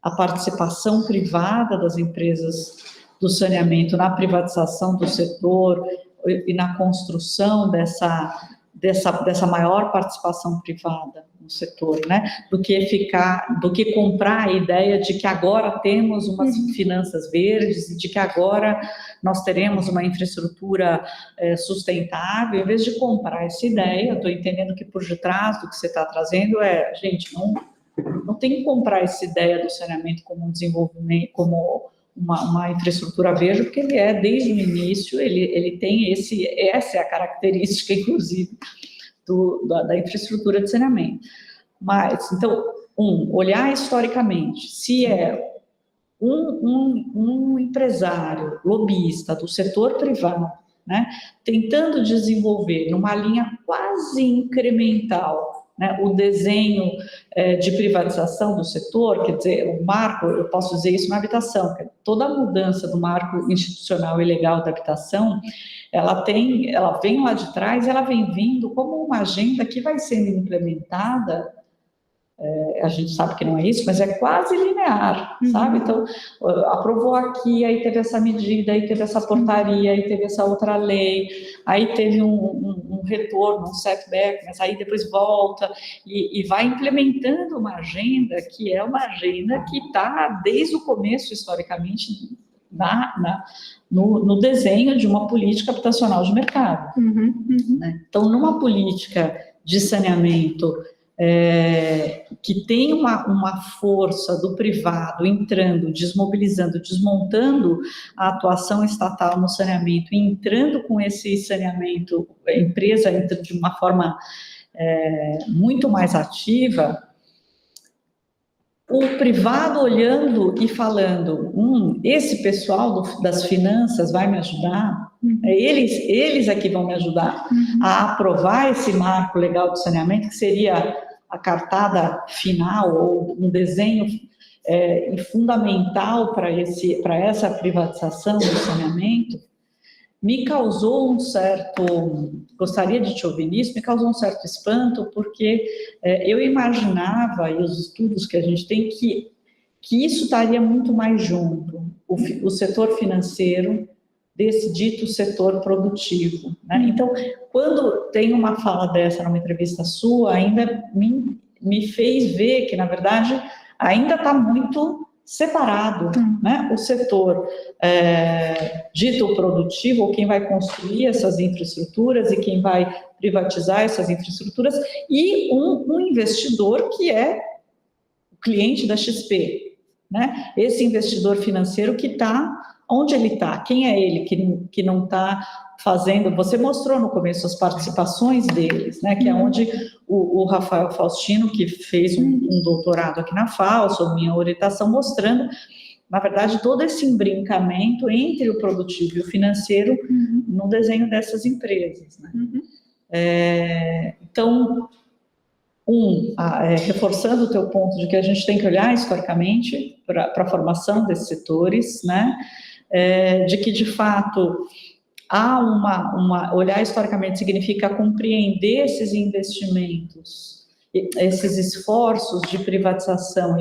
a participação privada das empresas do saneamento na privatização do setor e na construção dessa maior participação privada no setor, né? Do que comprar a ideia de que agora temos umas finanças verdes e de que agora nós teremos uma infraestrutura sustentável. Em vez de comprar essa ideia, eu estou entendendo que por detrás do que você está trazendo gente, não tem que comprar essa ideia do saneamento como um desenvolvimento, como uma infraestrutura verde, porque ele desde o início, ele tem essa é a característica, inclusive, da infraestrutura de saneamento. Mas, então, olhar historicamente, se é um empresário lobista do setor privado, né, tentando desenvolver numa linha quase incremental, né, o desenho de privatização do setor, quer dizer, o marco, eu posso dizer isso na habitação, que toda a mudança do marco institucional e legal da habitação, ela vem lá de trás, ela vem vindo como uma agenda que vai sendo implementada, a gente sabe que não é isso, mas é quase linear, sabe? Então, aprovou aqui, aí teve essa medida, aí teve essa portaria, aí teve essa outra lei, aí teve um retorno, um setback, mas aí depois volta e vai implementando uma agenda que é uma agenda que está desde o começo, historicamente, no desenho de uma política habitacional de mercado. Né? Então, numa política de saneamento que tem uma força do privado entrando, desmobilizando, desmontando a atuação estatal no saneamento e entrando com esse saneamento, a empresa entra de uma forma muito mais ativa, o privado olhando e falando, esse pessoal das finanças vai me ajudar, eles aqui vão me ajudar a aprovar esse marco legal de saneamento, que seria a cartada final, ou um desenho fundamental para essa privatização do saneamento, me causou gostaria de te ouvir nisso, me causou um certo espanto, porque eu imaginava, e os estudos que a gente tem, que isso estaria muito mais junto, o setor financeiro desse dito setor produtivo, né? Então, quando tem uma fala dessa numa entrevista sua, ainda me fez ver que, na verdade, ainda está muito separado, né? O setor dito produtivo, ou quem vai construir essas infraestruturas e quem vai privatizar essas infraestruturas, e um investidor que é o cliente da XP, né? Esse investidor financeiro que está onde ele está, quem é ele que não está fazendo. Você mostrou no começo as participações deles, né? Que é onde o Rafael Faustino, que fez um doutorado aqui na FAO, sob minha orientação, mostrando, na verdade, todo esse embrincamento entre o produtivo e o financeiro no desenho dessas empresas, né? Então, reforçando o teu ponto de que a gente tem que olhar historicamente para a formação desses setores, né? De que, de fato, há olhar historicamente significa compreender esses investimentos, esses esforços de privatização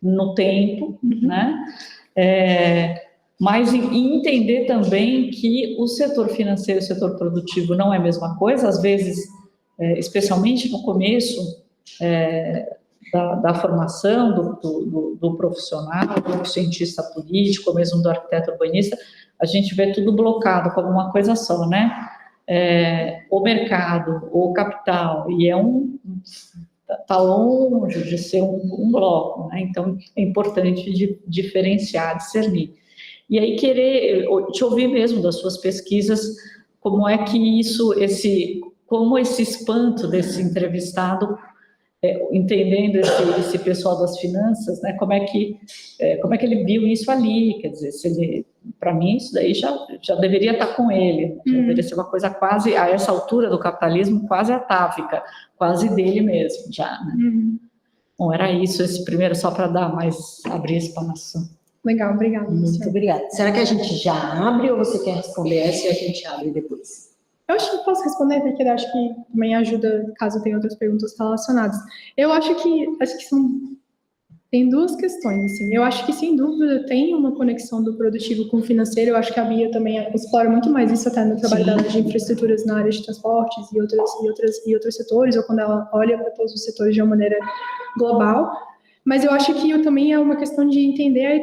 no tempo, né? Mas entender também que o setor financeiro e o setor produtivo não é a mesma coisa, às vezes, especialmente no começo da formação do profissional, do cientista político, ou mesmo do arquiteto urbanista, a gente vê tudo blocado como uma coisa só, né? O mercado, o capital, e está longe de ser um bloco, né? Então, é importante diferenciar, discernir. E aí, querer te ouvir mesmo das suas pesquisas, como é que como esse espanto desse entrevistado, entendendo esse pessoal das finanças, né? Como é que ele viu isso ali? Quer dizer, para mim, isso daí já deveria estar com ele, já deveria ser uma coisa quase, a essa altura do capitalismo, quase atávica, quase dele mesmo, já, né? Bom, era isso, esse primeiro, só para abrir a explanação. Legal, obrigada. Muito obrigada. Será que a gente já abre ou você quer responder essa e a gente abre depois? Eu acho que posso responder, porque eu acho que também ajuda, caso tenha outras perguntas relacionadas. Eu acho que tem duas questões, assim. Eu acho que, sem dúvida, tem uma conexão do produtivo com o financeiro. Eu acho que a Bia também explora muito mais isso até no trabalho dela de infraestruturas na área de transportes e outros setores, ou quando ela olha para todos os setores de uma maneira global. Mas eu acho que também é uma questão de entender a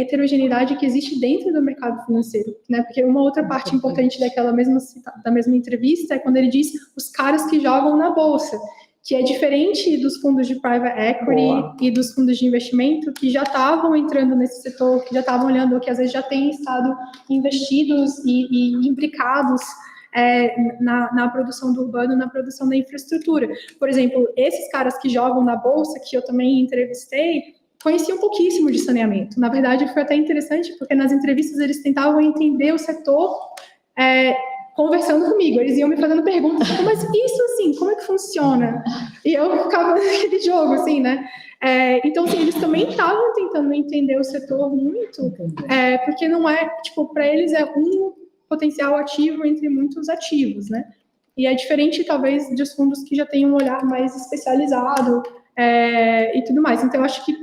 heterogeneidade que existe dentro do mercado financeiro, né? Porque uma outra parte importante da mesma entrevista é quando ele diz os caras que jogam na bolsa, que é diferente dos fundos de private equity e dos fundos de investimento que já estavam entrando nesse setor, que já estavam olhando, que às vezes já têm estado investidos e implicados na produção do urbano, na produção da infraestrutura. Por exemplo, esses caras que jogam na bolsa, que eu também entrevistei, conheciam pouquíssimo de saneamento. Na verdade, foi até interessante, porque nas entrevistas eles tentavam entender o setor conversando comigo. Eles iam me fazendo perguntas, mas isso, assim, como é que funciona? E eu ficava naquele jogo, assim, né? Então, assim, eles também estavam tentando entender o setor muito, porque não é, tipo, para eles é um potencial ativo entre muitos ativos, né? E é diferente, talvez, dos fundos que já têm um olhar mais especializado e tudo mais. Então, eu acho que,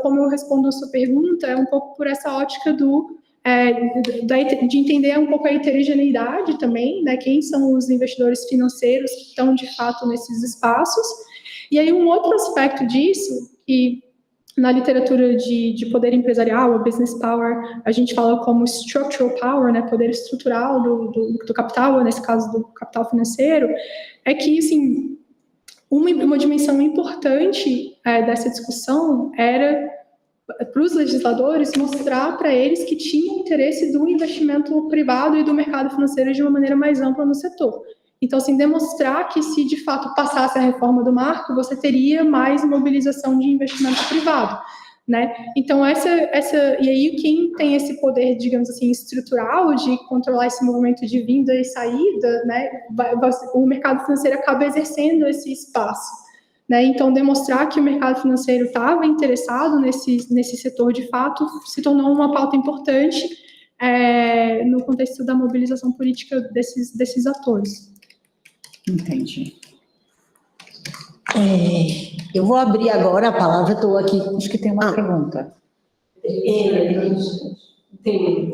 como eu respondo a sua pergunta, é um pouco por essa ótica de entender um pouco a heterogeneidade também, né? Quem são os investidores financeiros que estão, de fato, nesses espaços. E aí, um outro aspecto disso, que na literatura de poder empresarial, ou business power, a gente fala como structural power, né, poder estrutural do capital, ou nesse caso do capital financeiro, é que, assim, uma dimensão importante dessa discussão era, para os legisladores, mostrar para eles que tinha interesse do investimento privado e do mercado financeiro de uma maneira mais ampla no setor. Então, assim, demonstrar que se de fato passasse a reforma do marco, você teria mais mobilização de investimento privado, né? Então, e aí quem tem esse poder, digamos assim, estrutural de controlar esse movimento de vinda e saída, né? O mercado financeiro acaba exercendo esse espaço, né? Então, demonstrar que o mercado financeiro estava interessado nesse setor de fato se tornou uma pauta importante no contexto da mobilização política desses atores. Entendi. Eu vou abrir agora a palavra, estou aqui. Acho que tem uma pergunta.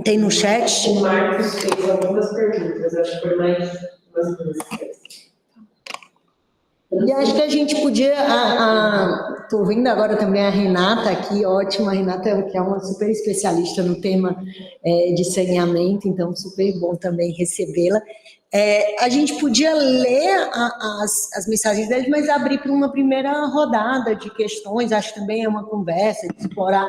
Tem no chat? O Marcos fez algumas perguntas, acho que foi mais umas duas. E acho que a gente podia, estou vendo agora também a Renata aqui, ótima, a Renata que é uma super especialista no tema de saneamento, então super bom também recebê-la. A gente podia ler as mensagens deles, mas abrir para uma primeira rodada de questões, acho que também é uma conversa, de explorar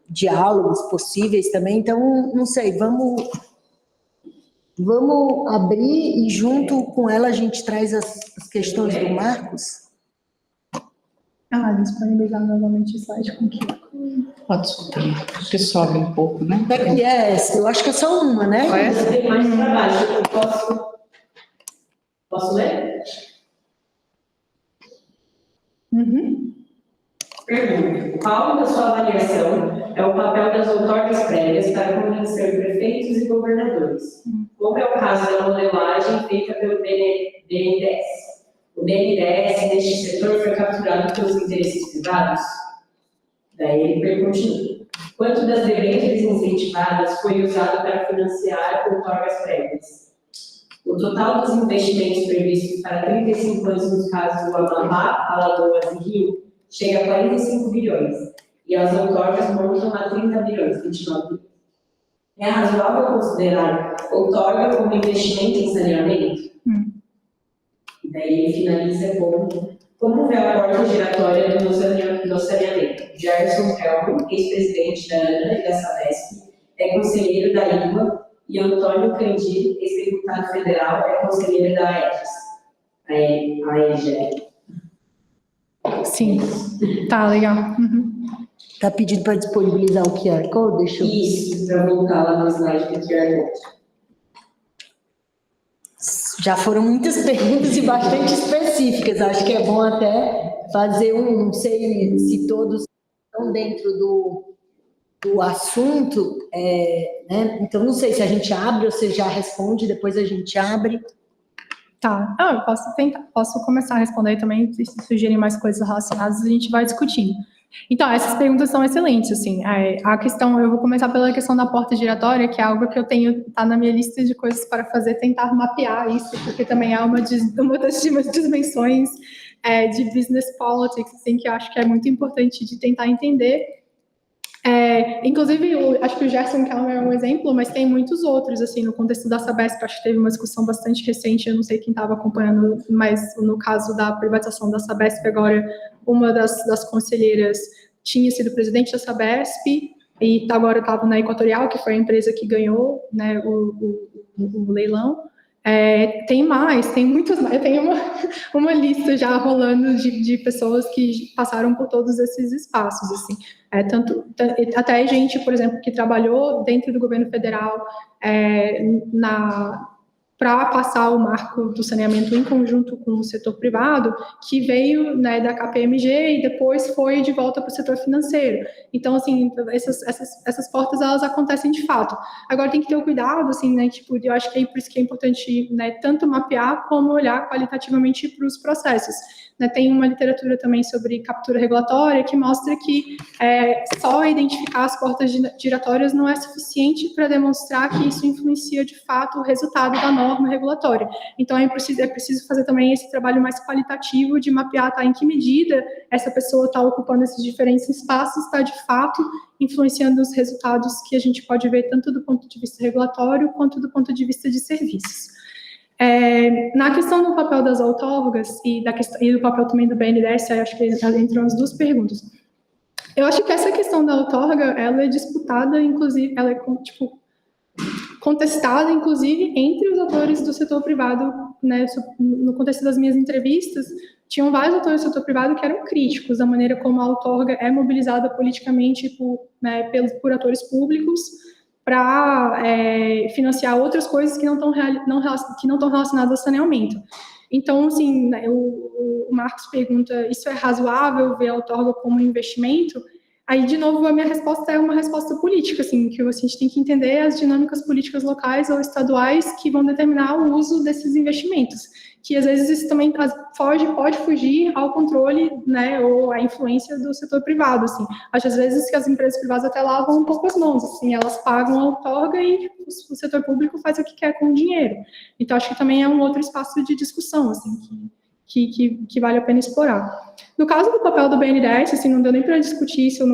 diálogos possíveis também, então, não sei, vamos abrir e junto com ela a gente traz as questões do Marcos? Disponibilizar novamente o slide com que... Pode subir, acho que sobe um pouco, né? Eu acho que é só uma, né? Tem mais para baixo, eu posso ler? Pergunta: qual, na sua avaliação, é o papel das outorgas prévias para convencer prefeitos e governadores? Como é o caso da modelagem feita pelo BNDES? O BNDES, neste setor, foi capturado pelos interesses privados? Daí ele continua: quanto das debêntures incentivadas foi usado para financiar outorgas prévias? O total dos investimentos previstos para 35 anos nos casos do Amapá, Alagoas e Rio chega a 45 bilhões, e as outorgas montam a 30 bilhões, 29 bilhões. É razoável considerar outorga como investimento em saneamento? E daí ele finaliza com: como vê a porta giratória no saneamento? Gerson Helmo, ex-presidente da ANA e da Sabesp, é conselheiro da IMA, e Antônio Candido, ex-deputado federal, é conselheiro da AEGES. A EGE. Sim, tá, legal. Tá pedindo para disponibilizar o QR Code? Deixa eu... Isso, para voltar lá no slide do QR Code. Já foram muitas perguntas e bastante específicas. Acho que é bom até fazer não sei se todos estão dentro do assunto, né? Então, não sei se a gente abre ou se já responde, depois a gente abre. Tá, eu posso começar a responder também, se sugerem mais coisas relacionadas, a gente vai discutindo. Então, essas perguntas são excelentes, assim, a questão, eu vou começar pela questão da porta giratória, que é algo que eu tenho, tá na minha lista de coisas para fazer, tentar mapear isso, porque também é uma das dimensões de business politics, assim, que eu acho que é muito importante de tentar entender. Inclusive, acho que o Gerson Kelmer é um exemplo, mas tem muitos outros, assim, no contexto da Sabesp, acho que teve uma discussão bastante recente, eu não sei quem estava acompanhando, mas no caso da privatização da Sabesp, agora, uma das conselheiras tinha sido presidente da Sabesp, e agora estava na Equatorial, que foi a empresa que ganhou, né, o leilão. Tem muitos mais, eu tenho uma lista já rolando de pessoas que passaram por todos esses espaços, assim, até gente, por exemplo, que trabalhou dentro do governo federal para passar o marco do saneamento em conjunto com o setor privado, que veio, né, da KPMG e depois foi de volta para o setor financeiro. Então, assim, essas portas, elas acontecem de fato. Agora, tem que ter o cuidado, assim, né, tipo, eu acho que é por isso que é importante, né, tanto mapear como olhar qualitativamente para os processos. Né, tem uma literatura também sobre captura regulatória que mostra que só identificar as portas giratórias não é suficiente para demonstrar que isso influencia de fato o resultado da norma regulatória. Então é preciso fazer também esse trabalho mais qualitativo de mapear em que medida essa pessoa está ocupando esses diferentes espaços, está de fato influenciando os resultados que a gente pode ver tanto do ponto de vista regulatório quanto do ponto de vista de serviços. Na questão do papel das outorgas e do papel também do BNDES, acho que entram as duas perguntas. Eu acho que essa questão da outorga, ela é disputada, inclusive, ela é contestada, inclusive, entre os atores do setor privado, né? No contexto das minhas entrevistas, tinham vários atores do setor privado que eram críticos da maneira como a outorga é mobilizada politicamente por atores públicos para financiar outras coisas que não estão relacionadas ao saneamento. Então, assim, né, o Marcos pergunta, isso é razoável ver a outorga como investimento? Aí, de novo, a minha resposta é uma resposta política, assim, que a gente tem que entender as dinâmicas políticas locais ou estaduais que vão determinar o uso desses investimentos, que às vezes isso também pode fugir ao controle, né, ou à influência do setor privado, assim. Acho, às vezes, que as empresas privadas até lavam um pouco as mãos, assim, elas pagam a outorga e o setor público faz o que quer com o dinheiro. Então, acho que também é um outro espaço de discussão, assim, que vale a pena explorar. No caso do papel do BNDES, assim, não deu nem para discutir isso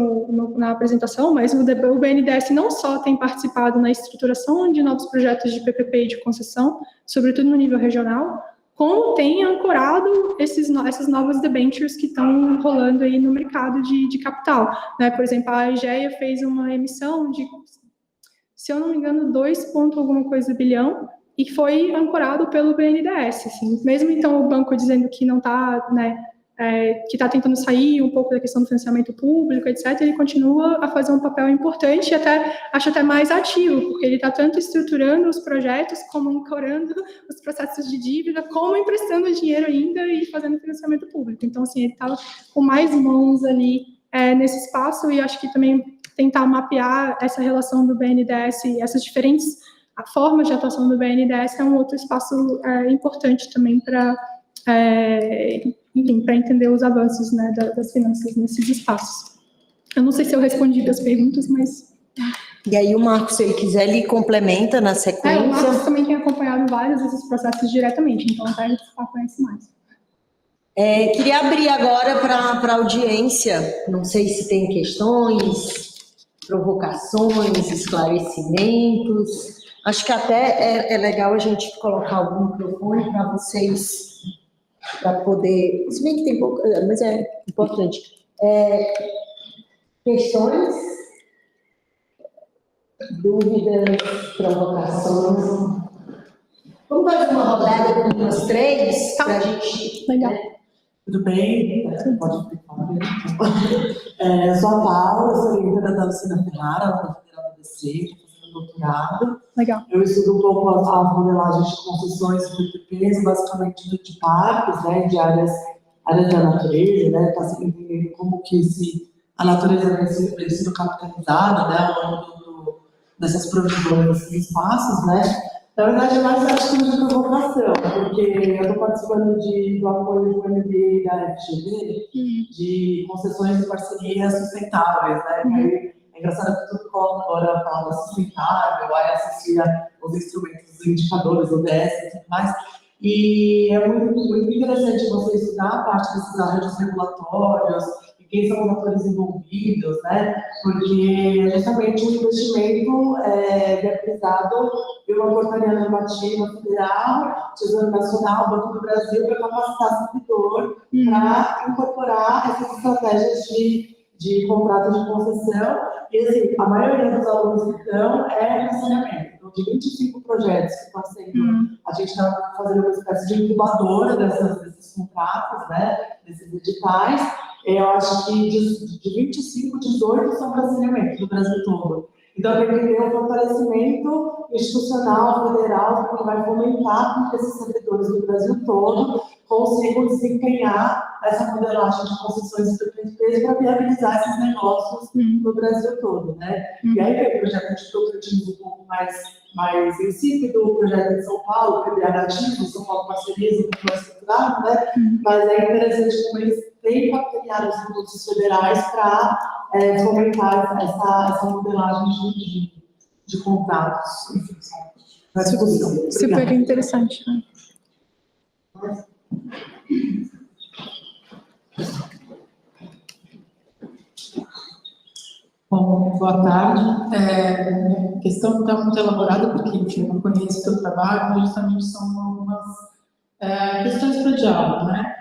na apresentação, mas o BNDES não só tem participado na estruturação de novos projetos de PPP e de concessão, sobretudo no nível regional, como tem ancorado essas novas debentures que estão rolando aí no mercado de capital, né? Por exemplo, a Aegea fez uma emissão de, se eu não me engano, 2 ponto alguma coisa bilhão, e foi ancorado pelo BNDES, assim. Mesmo então o banco dizendo que não está, né, que está tentando sair um pouco da questão do financiamento público, etc., ele continua a fazer um papel importante e acho até mais ativo, porque ele está tanto estruturando os projetos, como ancorando os processos de dívida, como emprestando dinheiro ainda e fazendo financiamento público. Então, assim, ele está com mais mãos ali nesse espaço, e acho que também tentar mapear essa relação do BNDES e essas diferentes formas de atuação do BNDES é um outro espaço importante também para enfim, para entender os avanços, né, das finanças nesses espaços. Eu não sei se eu respondi das perguntas, mas... E aí o Marcos, se ele quiser, ele complementa na sequência. O Marcos também tem acompanhado vários desses processos diretamente, então até ele conhece mais. Queria abrir agora para a audiência, não sei se tem questões, provocações, esclarecimentos. Acho que até é legal a gente colocar algum microfone para vocês... para poder... Se bem que tem pouco... mas é importante. Questões? Dúvidas? Provocações? Vamos fazer uma rodada com os três? Tá. Para a gente... Legal. Tudo bem? Pode falar. Eu sou a Paula, sou orientadora da Lucina Ferrara, da Federal do DC, estou fazendo doutorado. Legal. Eu estudo um pouco as modelagens de concessões e PPPs, basicamente de parques, né, de áreas da natureza, né, para se entender como que a natureza vem sendo capitalizada, né, ao longo dessas provisões, desses espaços, né. Na verdade, é mais atitude de provocação, porque eu estou participando do apoio do MBA e da FGV, de concessões e parcerias sustentáveis, né. É engraçado que tudo coloca agora a palavra sustentável, aí associa os instrumentos, os indicadores, o ODS e tudo mais. E é muito interessante você estudar a parte desses arranjos regulatórios e quem são os atores envolvidos, né? Porque justamente o investimento é priorizado pela portaria normativa federal, Tesouro Nacional, Banco do Brasil, para capacitar o setor para incorporar essas estratégias de contrato de concessão. E, assim, a maioria dos alunos que estão no saneamento. Então, de 25 projetos que estão sendo... A gente está fazendo uma espécie de incubadora desses contratos, né, desses editais. Eu acho que de 25, 18 são para saneamento, no Brasil todo. Então, tem que ter um fortalecimento institucional, federal, que vai fomentar com que esses servidores do Brasil todo consigam desempenhar essa modelagem de concessões e PPPs para viabilizar esses negócios no Brasil todo, né? E aí tem o projeto de Tocantins um pouco mais insípido, o projeto de São Paulo, que é ativo, São Paulo Parcerias, um pouco mais estruturado, né? Mas é interessante como eles têm capturado os recursos federais para fomentar essa modelagem de contratos. Enfim, super interessante, né? Bom, boa tarde. A questão não está muito elaborada, porque enfim, eu não conheço o seu trabalho, mas justamente são algumas questões para o diálogo, né?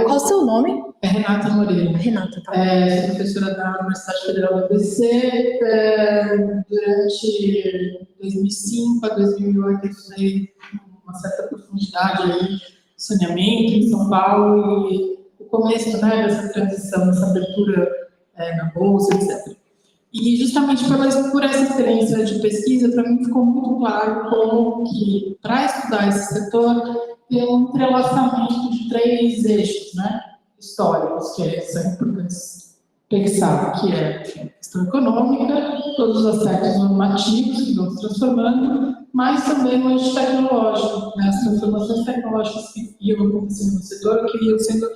Qual o seu nome? É Renata Moreira. Renata, tá. Sou professora da Universidade Federal do ABC. Durante 2005 a 2008, eu estudei uma certa profundidade aí, saneamento em São Paulo, e o começo, né, dessa transição, dessa abertura na bolsa, etc. E justamente por essa experiência de pesquisa, para mim ficou muito claro como que, para estudar esse setor, tem um entrelaçamento de 3 eixos, né, históricos, que são importantes pensar que é questão econômica, todos os aspectos normativos que vão se transformando, mas também o eixo tecnológico, né? As transformações tecnológicas que iam acontecendo no setor, que iam sendo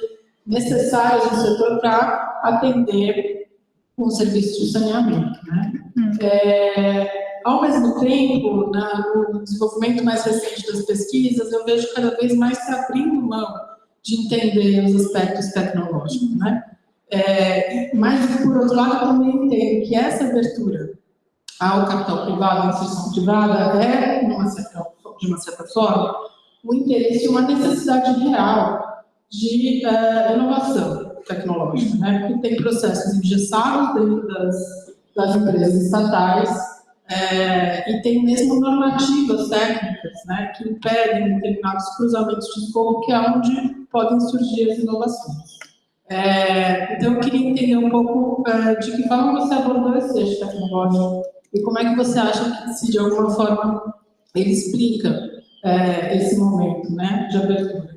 necessárias no setor para atender um serviço de saneamento, né? Ao mesmo tempo, no desenvolvimento mais recente das pesquisas, eu vejo cada vez mais se abrindo mão de entender os aspectos tecnológicos, né? Mas, por outro lado, eu também entendo que essa abertura ao capital privado, à inserção privada, de uma certa forma, um interesse e uma necessidade real de inovação tecnológica, né? Porque tem processos engessados dentro das empresas estatais, e tem mesmo normativas técnicas, né, que impedem determinados cruzamentos de escopo, que é onde podem surgir as inovações. Então, eu queria entender um pouco de que forma você abordou esse eixo tecnológico e como é que você acha que, se de alguma forma, ele explica esse momento, né, de abertura.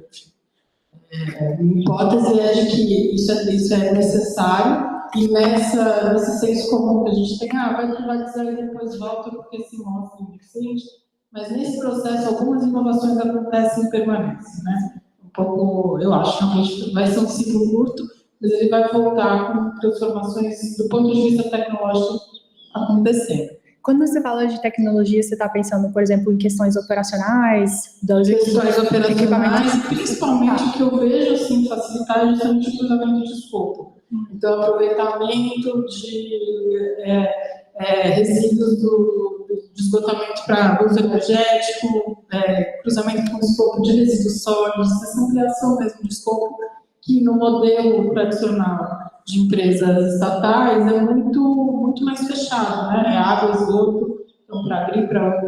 Minha hipótese é de que isso é necessário, e nesse senso comum que a gente tem, vai privatizar e depois volta porque se mostra ineficiente, mas nesse processo algumas inovações acontecem e permanecem, né? Um pouco, eu acho, realmente vai ser um ciclo curto, mas ele vai voltar com transformações do ponto de vista tecnológico acontecendo. Quando você fala de tecnologia, você está pensando, por exemplo, em questões operacionais? Questões operacionais, principalmente o que eu vejo assim, facilitar é justamente o cruzamento de escopo. Então, aproveitamento de resíduos do esgotamento para uso energético, cruzamento com escopo de resíduos sólidos, essa ampliação mesmo de escopo, que no modelo tradicional de empresas estatais é muito mais fechado, né? É água, esgoto, então para abrir para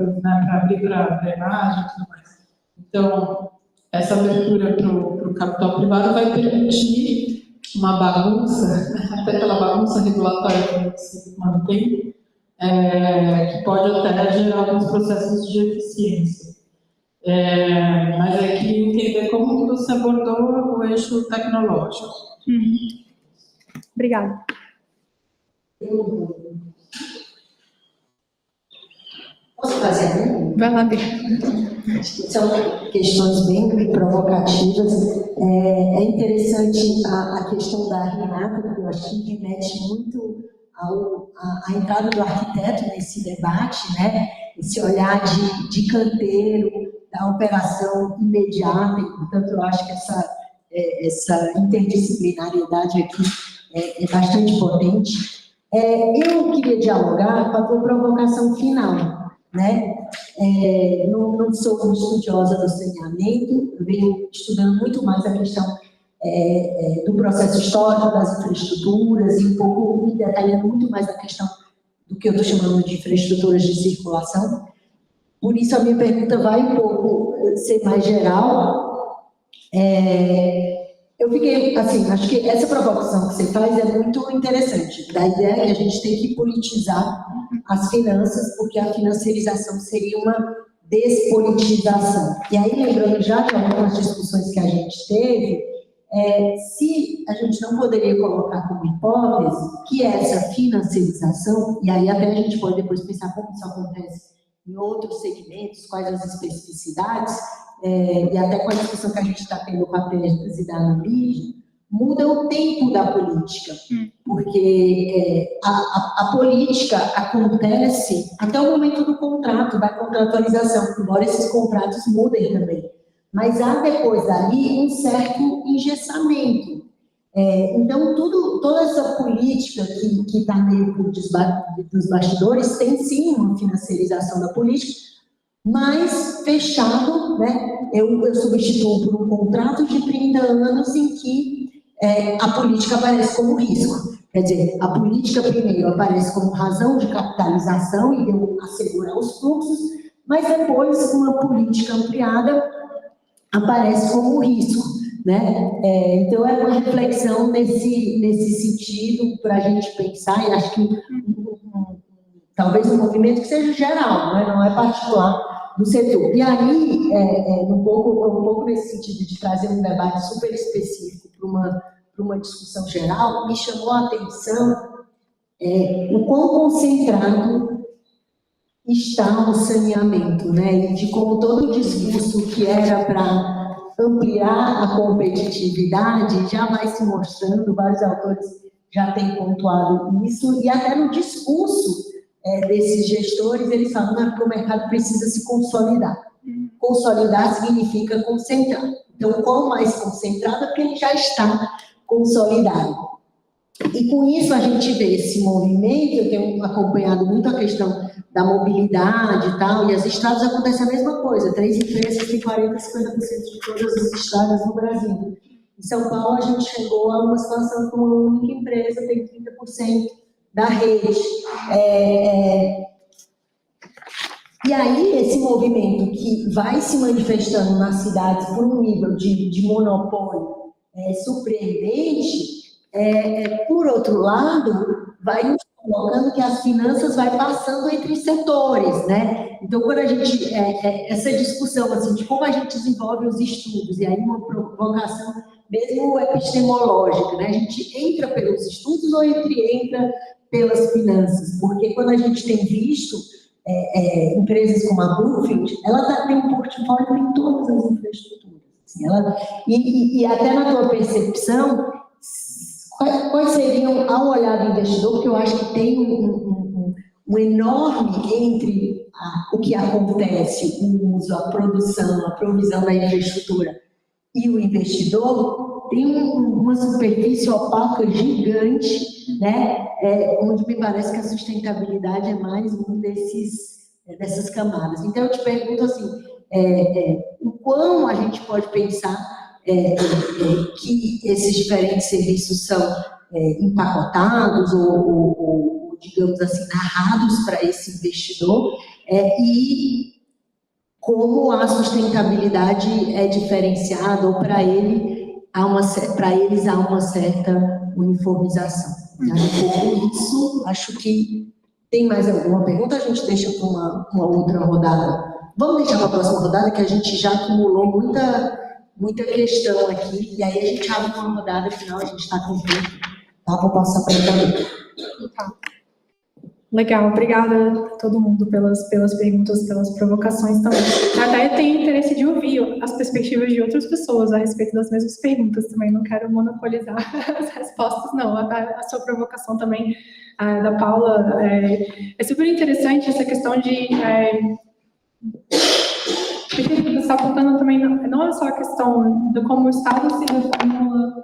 drenagem e tudo mais. Então, essa abertura para o capital privado vai permitir uma bagunça, até pela bagunça regulatória que se mantém, que pode até gerar alguns processos de eficiência. Mas é que entender como que você abordou o eixo tecnológico. Obrigada. Posso fazer um? Vai lá, Bia. São questões bem provocativas. É interessante a questão da Renata, que eu acho que remete muito à entrada do arquiteto nesse debate, né? Esse olhar de canteiro, da operação imediata, e, portanto, eu acho que essa interdisciplinariedade aqui é bastante potente. Eu queria dialogar com a tua provocação final, né? Não sou uma estudiosa do saneamento, venho estudando muito mais a questão do processo histórico das infraestruturas e um pouco me detalhando muito mais a questão do que eu estou chamando de infraestruturas de circulação. Por isso, a minha pergunta vai um pouco ser mais geral. Eu fiquei, assim, acho que essa provocação que você faz é muito interessante, da ideia que a gente tem que politizar as finanças, porque a financiarização seria uma despolitização. E aí, lembrando já de algumas discussões que a gente teve, se a gente não poderia colocar como hipótese que essa financiarização, e aí até a gente pode depois pensar como isso acontece em outros segmentos, quais as especificidades, e até com a discussão que a gente está tendo com a PES e da ANBID, muda o tempo da política, porque a política acontece até o momento do contrato, da contratualização, embora esses contratos mudem também. Mas há depois dali um certo engessamento. Então, toda essa política que está meio dos bastidores tem sim uma financiarização da política, mas fechado, né? Eu substituo por um contrato de 30 anos em que a política aparece como risco. Quer dizer, a política primeiro aparece como razão de capitalização e de assegurar os fluxos, mas depois uma política ampliada aparece como risco, né? Então, é uma reflexão nesse sentido para a gente pensar, e acho que talvez um movimento que seja geral, né? Não é particular do setor. E aí, um pouco nesse sentido de trazer um debate super específico para uma discussão geral, me chamou a atenção o quão concentrado está o saneamento, né? E de como todo o discurso que era para ampliar a competitividade já vai se mostrando, vários autores já têm pontuado isso, e até no discurso desses gestores, eles falam que o mercado precisa se consolidar. Consolidar significa concentrar. Então, quanto mais concentrado, porque ele já está consolidado. E com isso a gente vê esse movimento, eu tenho acompanhado muito a questão da mobilidade e tal, e as estradas acontece a mesma coisa, 3 empresas têm 40%, 50% de todas as estradas no Brasil. Em São Paulo a gente chegou a uma situação que uma única empresa tem 30% da rede. E aí esse movimento que vai se manifestando nas cidades por um nível de monopólio surpreendente, por outro lado, vai nos colocando que as finanças vai passando entre setores, né? Então, quando a gente, essa discussão, assim, de como a gente desenvolve os estudos, e aí uma provocação mesmo epistemológica, né? A gente entra pelos estudos ou entra pelas finanças? Porque quando a gente tem visto empresas como a Bluefield, ela tem um portfólio em todas as infraestruturas. Assim, e até na tua percepção, quais seriam, ao olhar do investidor, porque eu acho que tem um enorme entre o que acontece, o uso, a produção, a provisão da infraestrutura e o investidor, tem uma superfície opaca gigante, né? Onde me parece que a sustentabilidade é mais um dessas camadas. Então, eu te pergunto assim, o quão a gente pode pensar que esses diferentes serviços são empacotados ou, digamos assim, narrados para esse investidor, e como a sustentabilidade é diferenciada, ou para eles há uma certa uniformização. Com isso, acho que tem mais alguma pergunta, a gente deixa para uma outra rodada. Vamos deixar para a próxima rodada, que a gente já acumulou muita questão aqui, e aí a gente abre uma rodada final, a gente está com tempo, tá? Vou passar para ele. Tá. Legal, obrigada a todo mundo pelas perguntas, pelas provocações também. Até eu tenho interesse de ouvir as perspectivas de outras pessoas a respeito das mesmas perguntas também, não quero monopolizar as respostas, não. A sua provocação também, da Paula, é super interessante essa questão de... Porque você está apontando também, não é só a questão de como o Estado se reformula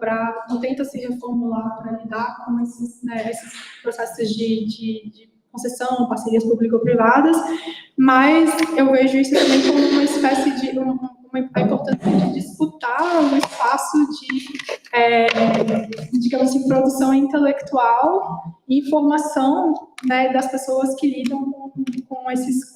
não tenta se reformular para lidar com esses processos de concessão, parcerias público-privadas, mas eu vejo isso também como uma espécie de a importância de disputar um espaço de, digamos assim, produção intelectual e formação, né, das pessoas que lidam com esses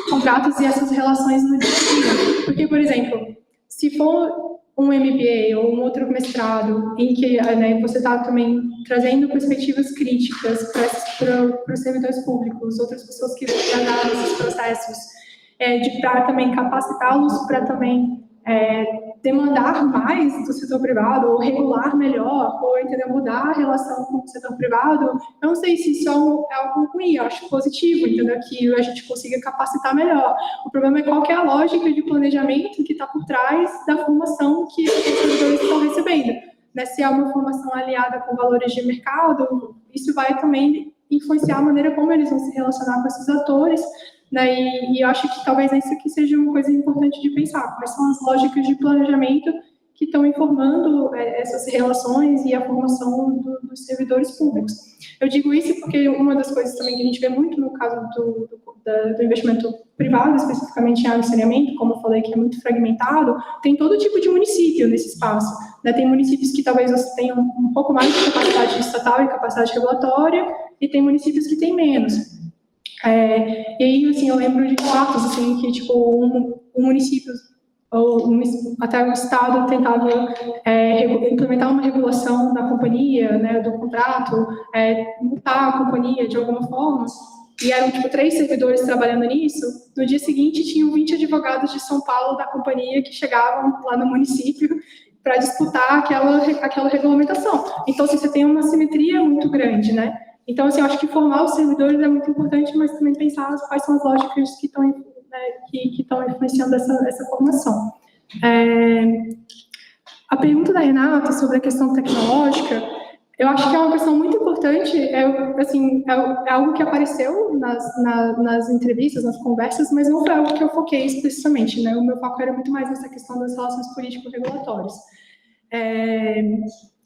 contratos e essas relações no dia a dia. Porque, por exemplo, se for um MBA ou um outro mestrado em que, né, você está também trazendo perspectivas críticas para os servidores públicos, outras pessoas que trabalham nesses processos, para também capacitá-los para também demandar mais do setor privado, ou regular melhor, ou mudar a relação com o setor privado. Eu não sei se isso é algo ruim, eu acho positivo, entendeu? Que a gente consiga capacitar melhor. O problema é qual que é a lógica de planejamento que está por trás da formação que os servidores estão recebendo. Né? Se é uma formação aliada com valores de mercado, isso vai também influenciar a maneira como eles vão se relacionar com esses atores. Né? E eu acho que talvez isso aqui seja uma coisa importante de pensar. Quais são as lógicas de planejamento que estão informando essas relações e a formação dos servidores públicos. Eu digo isso porque uma das coisas também que a gente vê muito no caso do investimento privado, especificamente em área de saneamento, como eu falei, que é muito fragmentado, tem todo tipo de município nesse espaço. Né? Tem municípios que talvez tenham um pouco mais de capacidade estatal e capacidade regulatória, e tem municípios que têm menos. E aí, assim, eu lembro de fatos, assim, que, tipo, um município, ou até o Estado tentava implementar uma regulação da companhia, né, do contrato, multar a companhia de alguma forma, e eram, tipo, 3 servidores trabalhando nisso. No dia seguinte, tinham 20 advogados de São Paulo da companhia que chegavam lá no município para disputar aquela regulamentação. Então, assim, você tem uma simetria muito grande, né? Então, assim, eu acho que formar os servidores é muito importante, mas também pensar quais são as lógicas que estão, né, que estão influenciando essa formação. A pergunta da Renata sobre a questão tecnológica, eu acho que é uma questão muito importante, é algo que apareceu nas entrevistas, nas conversas, mas não foi algo que eu foquei especificamente, né? O meu foco era muito mais nessa questão das relações político-regulatórias.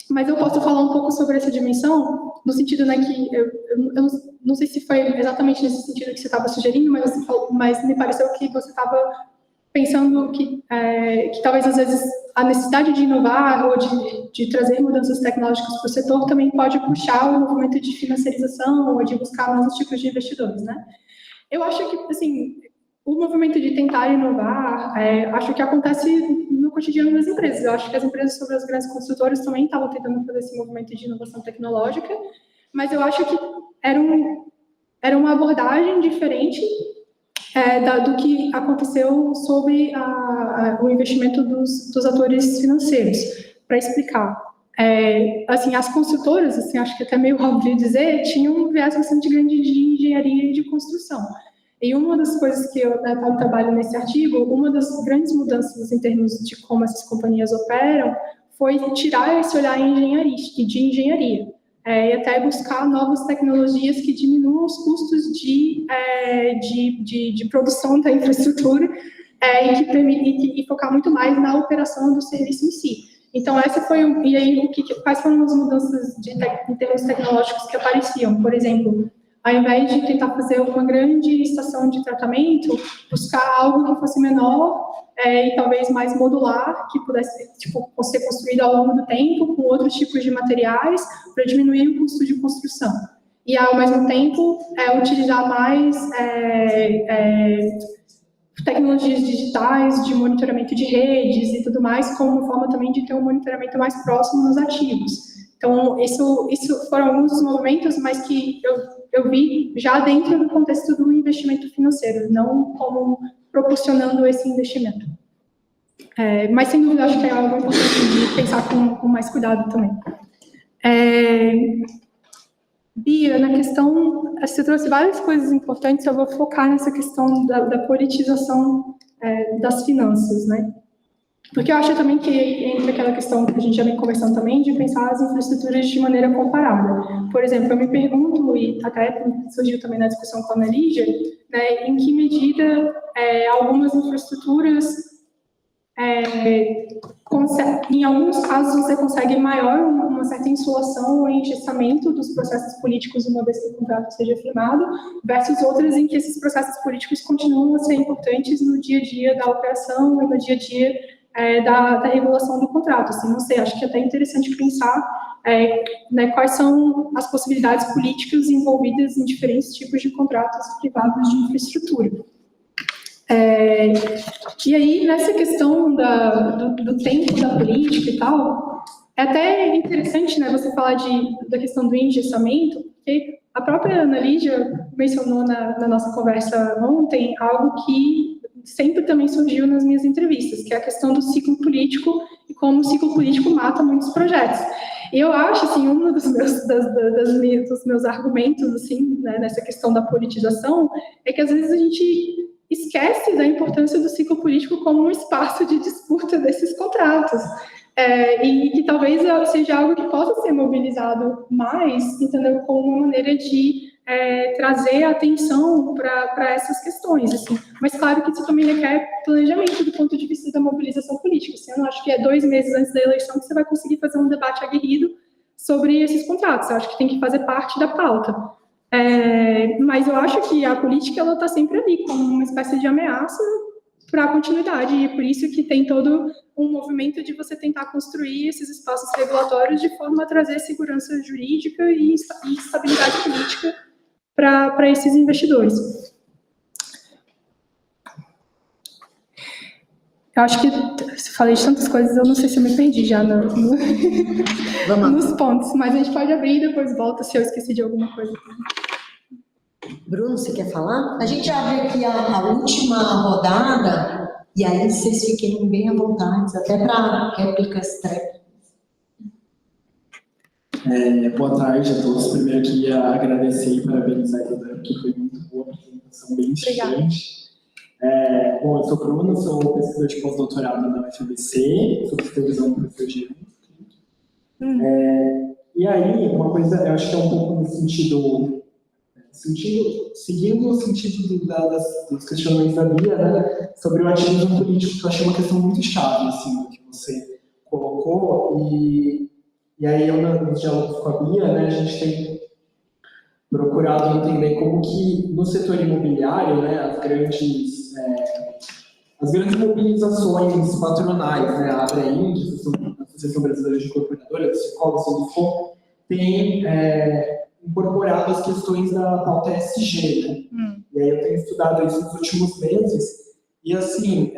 Mas eu posso falar um pouco sobre essa dimensão, no sentido, né, que eu não sei se foi exatamente nesse sentido que você estava sugerindo, mas me pareceu que você estava pensando que talvez, às vezes, a necessidade de inovar ou de trazer mudanças tecnológicas para o setor também pode puxar o movimento de financiarização ou de buscar novos tipos de investidores, né? Eu acho que, assim, o movimento de tentar inovar, acho que acontece no cotidiano das empresas. Eu acho que as empresas sobre as grandes construtoras também estavam tentando fazer esse movimento de inovação tecnológica, mas eu acho que era uma abordagem diferente do que aconteceu sobre o investimento dos atores financeiros. Para explicar, assim, as construtoras, assim, acho que até meio óbvio dizer, tinham um viés bastante grande de engenharia e de construção. E uma das coisas que eu trabalho nesse artigo, uma das grandes mudanças em termos de como essas companhias operam, foi tirar esse olhar de engenharia. E até buscar novas tecnologias que diminuam os custos de produção da infraestrutura e focar muito mais na operação do serviço em si. Então, e aí, quais foram as mudanças em termos tecnológicos que apareciam? Por exemplo, ao invés de tentar fazer uma grande estação de tratamento, buscar algo que fosse menor e talvez mais modular, que pudesse ser construído ao longo do tempo, com outros tipos de materiais, para diminuir o custo de construção. E, ao mesmo tempo, utilizar mais tecnologias digitais de monitoramento de redes e tudo mais, como uma forma também de ter um monitoramento mais próximo dos ativos. Então, isso foram alguns dos movimentos, mas que eu vi já dentro do contexto do investimento financeiro, não como proporcionando esse investimento. Mas, sem dúvida, acho que é algo importante de pensar com mais cuidado também. Bia, na questão, você trouxe várias coisas importantes, eu vou focar nessa questão da politização das finanças, né? Porque eu acho também que entra aquela questão que a gente já vem conversando também, de pensar as infraestruturas de maneira comparada. Por exemplo, eu me pergunto, e até surgiu também na discussão com a Ana Lígia, né, em que medida algumas infraestruturas, em alguns casos, você consegue uma certa insulação ou engessamento dos processos políticos uma vez que o contrato seja firmado, versus outras em que esses processos políticos continuam a ser importantes no dia a dia da operação e no dia a dia da regulação do contrato. Assim, não sei, acho que é até interessante pensar né, quais são as possibilidades políticas envolvidas em diferentes tipos de contratos privados de infraestrutura. E aí, nessa questão do tempo da política e tal, é até interessante, né, você falar da questão do engessamento, porque a própria Ana Lígia mencionou na nossa conversa ontem algo que sempre também surgiu nas minhas entrevistas, que é a questão do ciclo político e como o ciclo político mata muitos projetos. E eu acho, assim, um dos meus argumentos, assim, né, nessa questão da politização, é que às vezes a gente esquece da importância do ciclo político como um espaço de disputa desses contratos. E que talvez seja algo que possa ser mobilizado mais, entendeu? Como uma maneira de trazer atenção para essas questões, assim. Mas claro que isso também requer planejamento do ponto de vista da mobilização política. Assim, eu não acho que 2 meses antes da eleição que você vai conseguir fazer um debate aguerrido sobre esses contratos. Eu acho que tem que fazer parte da pauta. Mas eu acho que a política ela está sempre ali como uma espécie de ameaça para a continuidade, e é por isso que tem todo um movimento de você tentar construir esses espaços regulatórios de forma a trazer segurança jurídica e estabilidade política para esses investidores. Eu acho que falei de tantas coisas, eu não sei se eu me perdi já nos pontos, mas a gente pode abrir e depois volta se eu esqueci de alguma coisa. Bruno, você quer falar? A gente abre aqui a última rodada E aí vocês fiquem bem à vontade, até para réplicas técnicas. Boa tarde a todos. Primeiro eu queria agradecer e parabenizar a Isadora, que foi muito boa a apresentação, bem instigante. Bom, eu sou Bruno, sou pesquisador de pós-doutorado na UFABC, sou supervisão do professor Jean. E aí, uma coisa, eu acho que é um pouco no sentido seguindo o sentido dos questionamentos da Bia, né, sobre o ativismo político, que eu achei uma questão muito chave, assim, do que você colocou, e aí eu, nos diálogos com a Bia, né, a gente tem procurado entender como que no setor imobiliário, né, as grandes mobilizações patronais, né, a ABRAINC, a Associação Brasileira de Incorporadoras, a Secov, a Sindifom, tem incorporado as questões da pauta ESG, né? E aí eu tenho estudado isso nos últimos meses, e assim,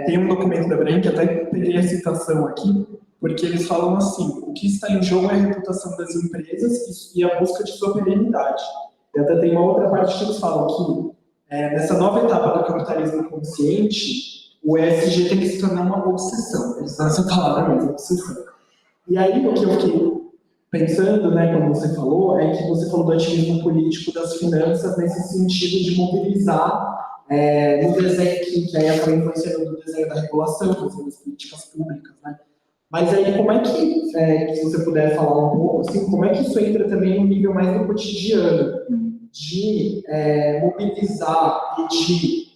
tem um documento da ABRAINC, que até peguei a citação aqui, porque eles falam assim, o que está em jogo é a reputação das empresas e a busca de sua perenidade. E até tem uma outra parte que eles falam que, nessa nova etapa do capitalismo consciente, o ESG tem que se tornar uma obsessão. Eles usam essa palavra mesmo, obsessão. E aí, o que eu fiquei pensando, né, como você falou, é que você falou do ativismo político das finanças nesse sentido de mobilizar no desenho, que aí acaba influenciando no desenho da regulação, no desenho das políticas públicas, né? Mas aí, como é que, se você puder falar um pouco, assim, como é que isso entra também no nível mais do cotidiano, de mobilizar e de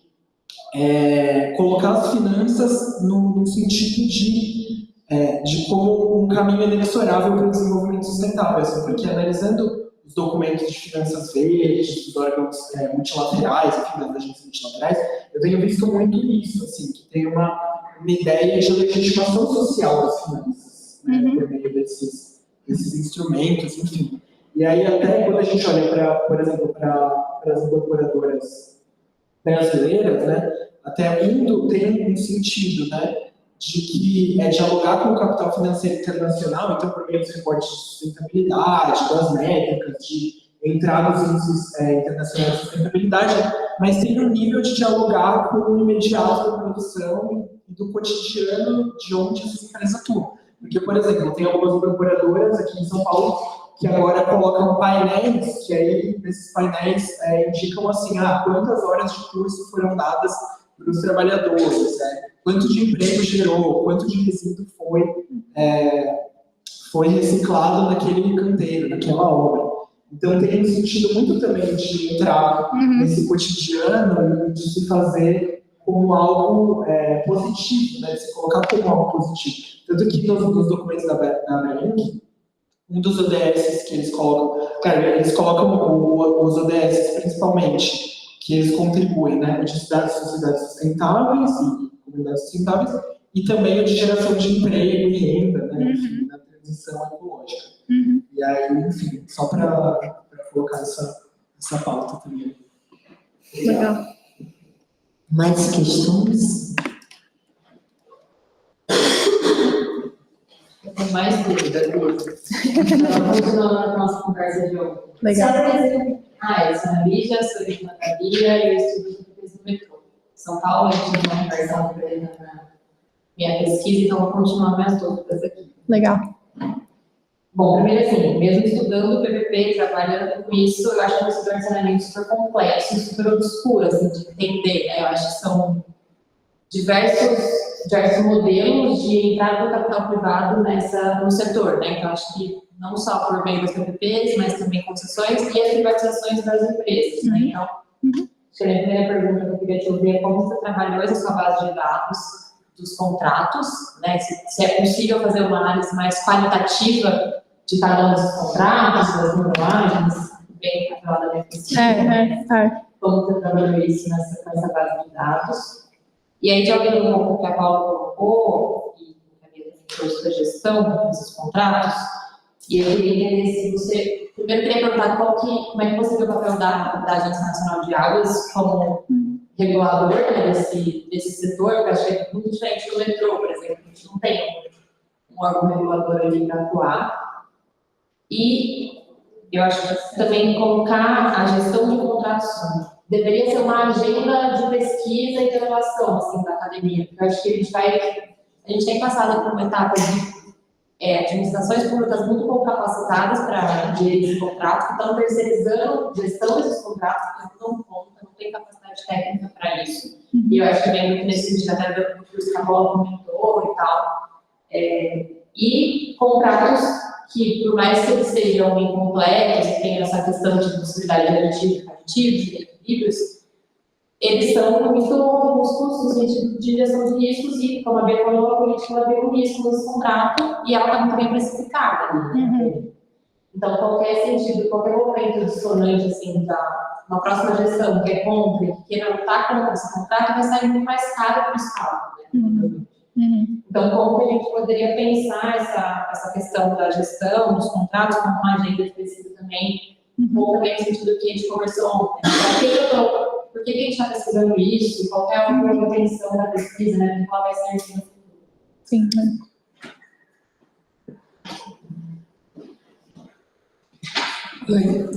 colocar as finanças no sentido de como um caminho inexorável para o desenvolvimento sustentável, assim, porque analisando os documentos de finanças verdes, dos órgãos multilaterais, enfim, das agências multilaterais, eu tenho visto muito isso, assim, que tem uma ideia de legitimação social das finanças, né, por meio desses instrumentos, enfim. E aí, até quando a gente olha, por exemplo, para as incorporadoras brasileiras, né, até tem um sentido, né, de que dialogar com o capital financeiro internacional, então, por meio dos reportes de sustentabilidade, das métricas, de entrar nos índices internacionais de sustentabilidade, mas tem um nível de dialogar com o imediato da produção e do cotidiano de onde essas empresas atuam. Porque, por exemplo, tem algumas incorporadoras aqui em São Paulo que agora colocam painéis, que aí, nesses painéis, indicam assim, quantas horas de curso foram dadas para os trabalhadores, quanto de emprego gerou, quanto de resíduo foi reciclado naquele canteiro, naquela obra. Então, tem um sentido muito também de entrar nesse cotidiano e de se fazer como algo positivo, né? De se colocar como algo positivo. Tanto que nos documentos da ABRAINC, um dos ODS que eles colocam, eles colocam os ODS principalmente, que eles contribuem, né? O de cidades e sociedades sustentáveis e comunidades sustentáveis, e também o de geração de emprego e renda, né? Enfim, na transição ecológica. E aí, enfim, só para colocar essa pauta também. Legal. Mais questões? Eu tenho mais dúvidas. Continuando a nossa conversa de hoje. Legal. Eu sou a Lígia, sou de Mataria e eu estudo português no metrô. São Paulo, a gente tem uma conversa na minha pesquisa, então vou continuar minhas dúvidas aqui. Legal. Bom, primeiro assim, mesmo estudando o PPP, trabalhando com isso, eu acho que é um setor de saneamento super complexo e super obscuro, assim, de entender, né? Eu acho que são diversos modelos de entrada do capital privado no setor, né? Então, acho que não só por meio dos PPPs, mas também concessões e as privatizações das empresas, né? Então, acho que a primeira pergunta que eu queria te ouvir é como você trabalhou essa sua base de dados dos contratos, né? Se é possível fazer uma análise mais qualitativa de cada um dos contratos, das normalagens, bem falada da pesquisa. Como você trabalhou isso com essa base de dados? E aí, de alguém um pouco que a Paula colocou, e a minha trouxe da gestão desses contratos, e eu queria entender se você... Primeiro, eu queria perguntar como é que você vê o papel da Agência Nacional de Águas como regulador, né, desse setor, que eu acho que é muito diferente do metrô, por exemplo. A gente não tem um órgão regulador ali para atuar. E eu acho que também colocar a gestão de contratos deveria ser uma agenda de pesquisa e de inovação, assim, da academia. Eu acho que a gente tem passado por uma etapa de administrações públicas muito pouco capacitadas para gerir esse contrato, que estão terceirizando gestão desses contratos, porque não dão conta, não tem capacidade técnica para isso. E eu acho que vem muito nesse sentido, até do que a Paula comentou e tal. E contratos que, por mais que eles sejam incompletos e tenham essa questão de possibilidade de aditivos, de equilíbrios, eles são muito robustos no sentido de gestão de riscos e, como a Bia falou, a política ela tem um risco nesse contrato e ela está muito bem precificada. Né? Então, qualquer sentido, qualquer momento dissonante assim, na próxima gestão, que é compra, que queira lutar contra esse contrato, vai sair muito mais caro para o Estado. Né? Então, como que a gente poderia pensar essa questão da gestão, dos contratos, como uma agenda de pesquisa também, um pouco também no sentido que a gente conversou ontem. Por que a gente está pesquisando isso? Qual é a intenção da pesquisa, né? Qual vai ser no futuro? Sim. Oi,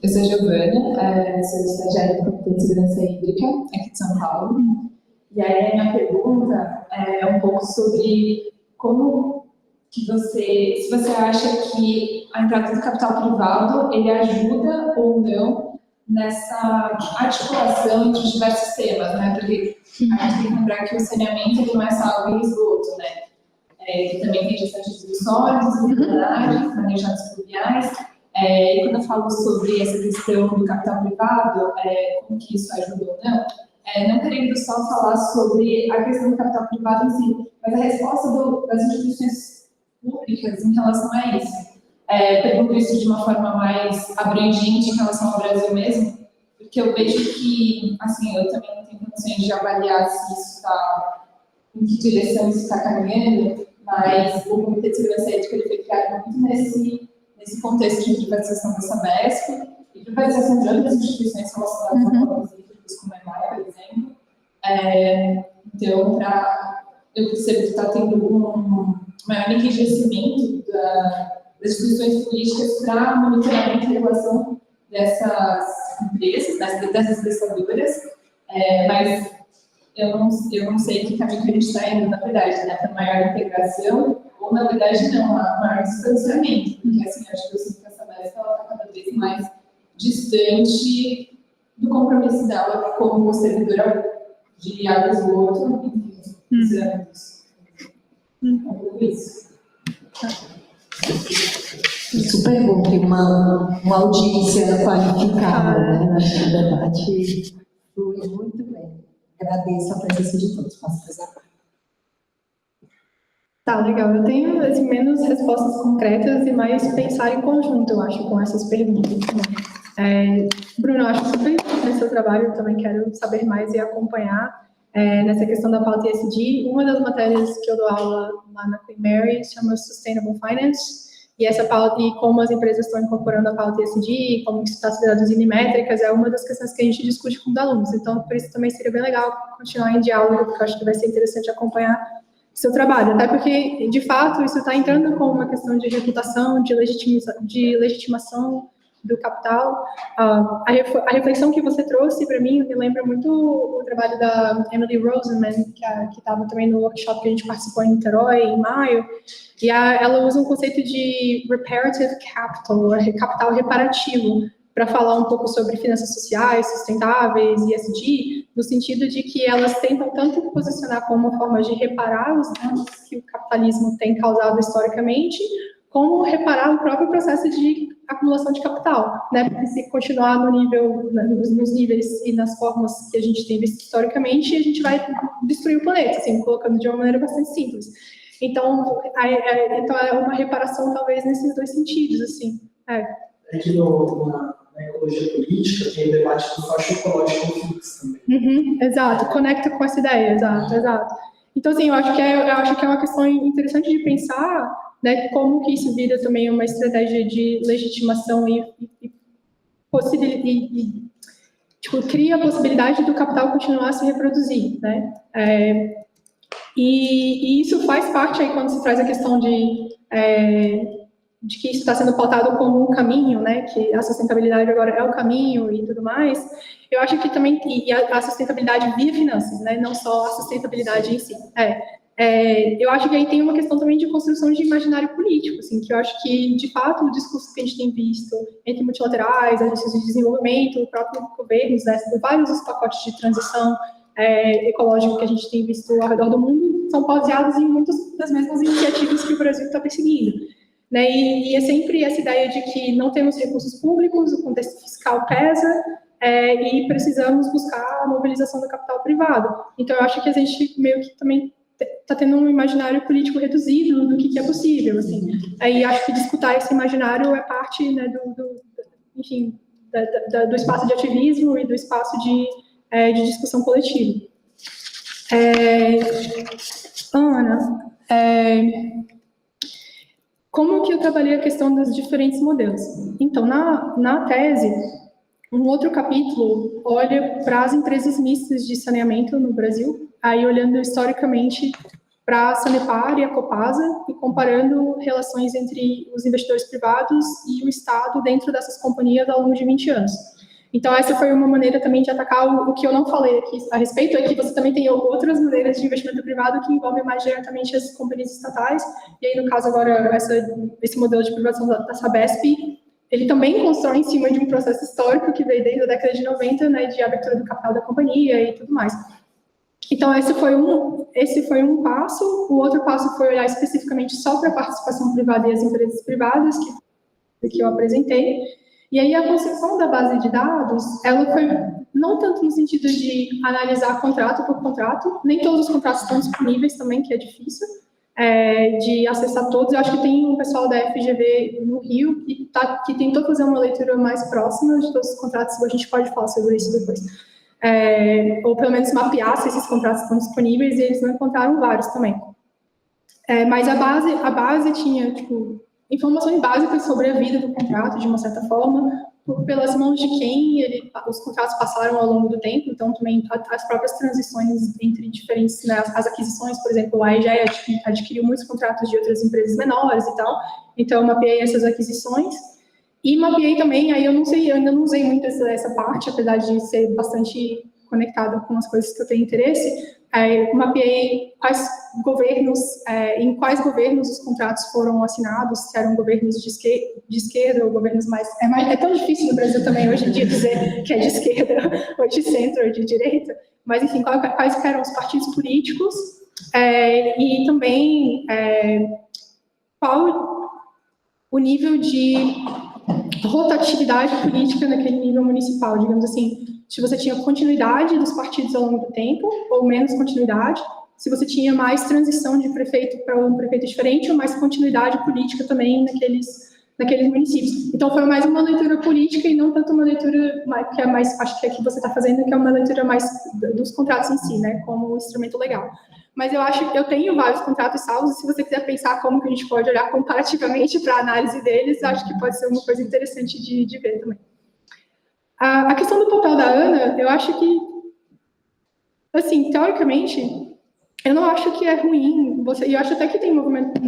eu sou a Giovana, sou estagiária do Comitê de Segurança Hídrica, aqui de São Paulo. E aí a minha pergunta é um pouco sobre como que se você acha que a entrada do capital privado, ele ajuda ou não nessa articulação entre os diversos temas, né? Porque a gente tem que lembrar que o saneamento ele não é só água e esgoto, né? Ele também tem gestão de resíduos sólidos, manejados fluviais. E quando eu falo sobre essa questão do capital privado, como que isso ajuda ou não, não querendo só falar sobre a questão do capital privado em si, mas a resposta das instituições públicas em relação a isso. Pergunto isso de uma forma mais abrangente em relação ao Brasil mesmo, porque eu vejo que, assim, eu também não tenho condições de avaliar se isso está, em que direção isso está caminhando, mas o Comitê de Segurança Ética ele foi criado muito nesse contexto de privatização da Sabesp e privatização de outras instituições relacionadas a povos hídricos, como a EMAI, por exemplo. Então, eu percebo que está tendo um maior enriquecimento das instituições políticas para monitoramento e regulação dessas empresas, dessas prestadoras, mas eu não sei que caminho que a gente está indo, na verdade, né, para maior integração, ou na verdade não, maior distanciamento, porque assim, acho que eu sinto que essa Sabesp está cada vez mais distante do compromisso dela como servidora de água e esgoto, enfim, isso. Super bom ter uma audiência qualificada, né? Acho que o debate flui muito bem. Agradeço a presença de todos. Posso fazer? Tá, legal. Eu tenho assim, menos respostas concretas e mais pensar em conjunto, eu acho, com essas perguntas. Bruno, eu acho super interessante seu trabalho, eu também quero saber mais e acompanhar nessa questão da pauta ESG. Uma das matérias que eu dou aula lá na Queen Mary chama Sustainable Finance, e essa pauta, e como as empresas estão incorporando a pauta ESG, como isso está se traduzindo em métricas, é uma das questões que a gente discute com os alunos. Então, por isso também seria bem legal continuar em diálogo, porque eu acho que vai ser interessante acompanhar seu trabalho, até porque, de fato, isso está entrando com uma questão de reputação, de legitimação do capital. A reflexão que você trouxe para mim me lembra muito o trabalho da Emily Rosenman, que estava também no workshop que a gente participou em Niterói, em maio, e ela usa um conceito de reparative capital, capital reparativo, para falar um pouco sobre finanças sociais, sustentáveis e ESG, no sentido de que elas tentam tanto posicionar como uma forma de reparar os danos que o capitalismo tem causado historicamente, como reparar o próprio processo de acumulação de capital, né? Porque se continuar no nível, nos níveis e nas formas que a gente tem visto historicamente, a gente vai destruir o planeta, assim, colocando de uma maneira bastante simples. Então é uma reparação talvez nesses dois sentidos, assim. Aqui na ecologia política tem o debate do socioecológico fluxo também. Exato, conecta com essa ideia, exato. Então, assim, eu acho que é uma questão interessante de pensar, né, como que isso vira também uma estratégia de legitimação e tipo, cria a possibilidade do capital continuar a se reproduzir, né? E isso faz parte aí quando se traz a questão de de que isso está sendo pautado como um caminho, né, que a sustentabilidade agora é o caminho e tudo mais, eu acho que também, e a sustentabilidade via finanças, né, não só a sustentabilidade em si. Eu acho que aí tem uma questão também de construção de imaginário político, assim, que eu acho que, de fato, o discurso que a gente tem visto entre multilaterais, agências de desenvolvimento, o próprio governos, né, vários dos pacotes de transição ecológico que a gente tem visto ao redor do mundo, são baseados em muitas das mesmas iniciativas que o Brasil está perseguindo. Né, e é sempre essa ideia de que não temos recursos públicos, o contexto fiscal pesa, e precisamos buscar a mobilização do capital privado. Então, eu acho que a gente meio que também está tendo um imaginário político reduzido do que é possível, assim. Aí acho que disputar esse imaginário é parte, né, enfim, do espaço de ativismo e do espaço de discussão coletiva. Ana, como que eu trabalhei a questão dos diferentes modelos? Então, na tese, um outro capítulo olha para as empresas mistas de saneamento no Brasil, aí olhando historicamente para a Sanepar e a Copasa e comparando relações entre os investidores privados e o Estado dentro dessas companhias ao longo de 20 anos. Então, essa foi uma maneira também de atacar o que eu não falei aqui a respeito, é que você também tem outras maneiras de investimento privado que envolvem mais diretamente as companhias estatais, e aí, no caso, agora, esse modelo de privatização da Sabesp, ele também constrói em cima de um processo histórico que veio desde a década de 90, né, de abertura do capital da companhia e tudo mais. Então, esse foi um passo. O outro passo foi olhar especificamente só para a participação privada e as empresas privadas, que eu apresentei. E aí, a construção da base de dados, ela foi não tanto no sentido de analisar contrato por contrato, nem todos os contratos estão disponíveis também, que é difícil, de acessar todos. Eu acho que tem um pessoal da FGV no Rio que tentou fazer uma leitura mais próxima de todos os contratos, a gente pode falar sobre isso depois. Ou pelo menos mapear se esses contratos estão disponíveis, e eles não encontraram vários também. Mas a base tinha, tipo, informações básicas sobre a vida do contrato, de uma certa forma, pelas mãos de quem os contratos passaram ao longo do tempo, então também as próprias transições entre diferentes, né, as aquisições, por exemplo, a EGEA adquiriu muitos contratos de outras empresas menores e tal, então eu mapeei essas aquisições, e mapeei também, aí eu ainda não usei muito essa parte, apesar de ser bastante conectada com as coisas que eu tenho interesse, mapeei em quais governos os contratos foram assinados, se eram governos de esquerda ou governos mais... É tão difícil no Brasil também hoje em dia dizer que é de esquerda, ou de centro, ou de direita, mas enfim, quais eram os partidos políticos, e também qual o nível de rotatividade política naquele nível municipal, digamos assim, se você tinha continuidade dos partidos ao longo do tempo, ou menos continuidade, se você tinha mais transição de prefeito para um prefeito diferente, ou mais continuidade política também naqueles municípios. Então, foi mais uma leitura política e não tanto uma leitura que é mais, acho que é que você está fazendo, que é uma leitura mais dos contratos em si, né, como um instrumento legal. Mas eu tenho vários contratos salvos, e se você quiser pensar como que a gente pode olhar comparativamente para a análise deles, acho que pode ser uma coisa interessante de ver também. A questão do papel da Ana, eu acho que, assim, teoricamente, eu não acho que é ruim, e eu acho até que tem movimento,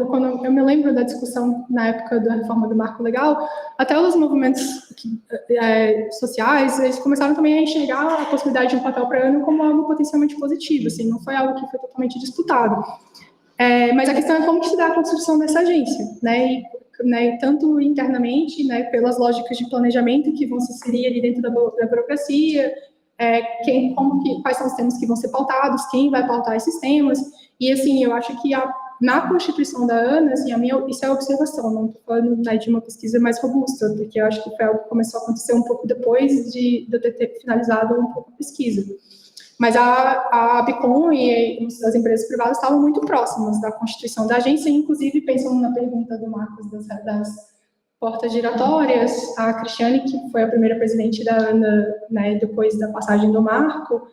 quando eu me lembro da discussão na época da reforma do marco legal, até os movimentos sociais, eles começaram também a enxergar a possibilidade de um papel para a Ana como algo potencialmente positivo, assim, não foi algo que foi totalmente disputado. Mas a questão é como que se dá a construção dessa agência, né, tanto internamente, né, pelas lógicas de planejamento que vão se inserir ali dentro da burocracia, quais são os temas que vão ser pautados, quem vai pautar esses temas, e assim, eu acho que na Constituição da ANA, assim, isso é observação, não estou falando, né, de uma pesquisa mais robusta, porque eu acho que foi algo que começou a acontecer um pouco depois de eu ter finalizado um pouco a pesquisa. Mas a Bicom e as empresas privadas estavam muito próximas da constituição da agência, inclusive, pensando na pergunta do Marcos das portas giratórias, a Cristiane, que foi a primeira presidente da ANA, né, depois da passagem do Marco,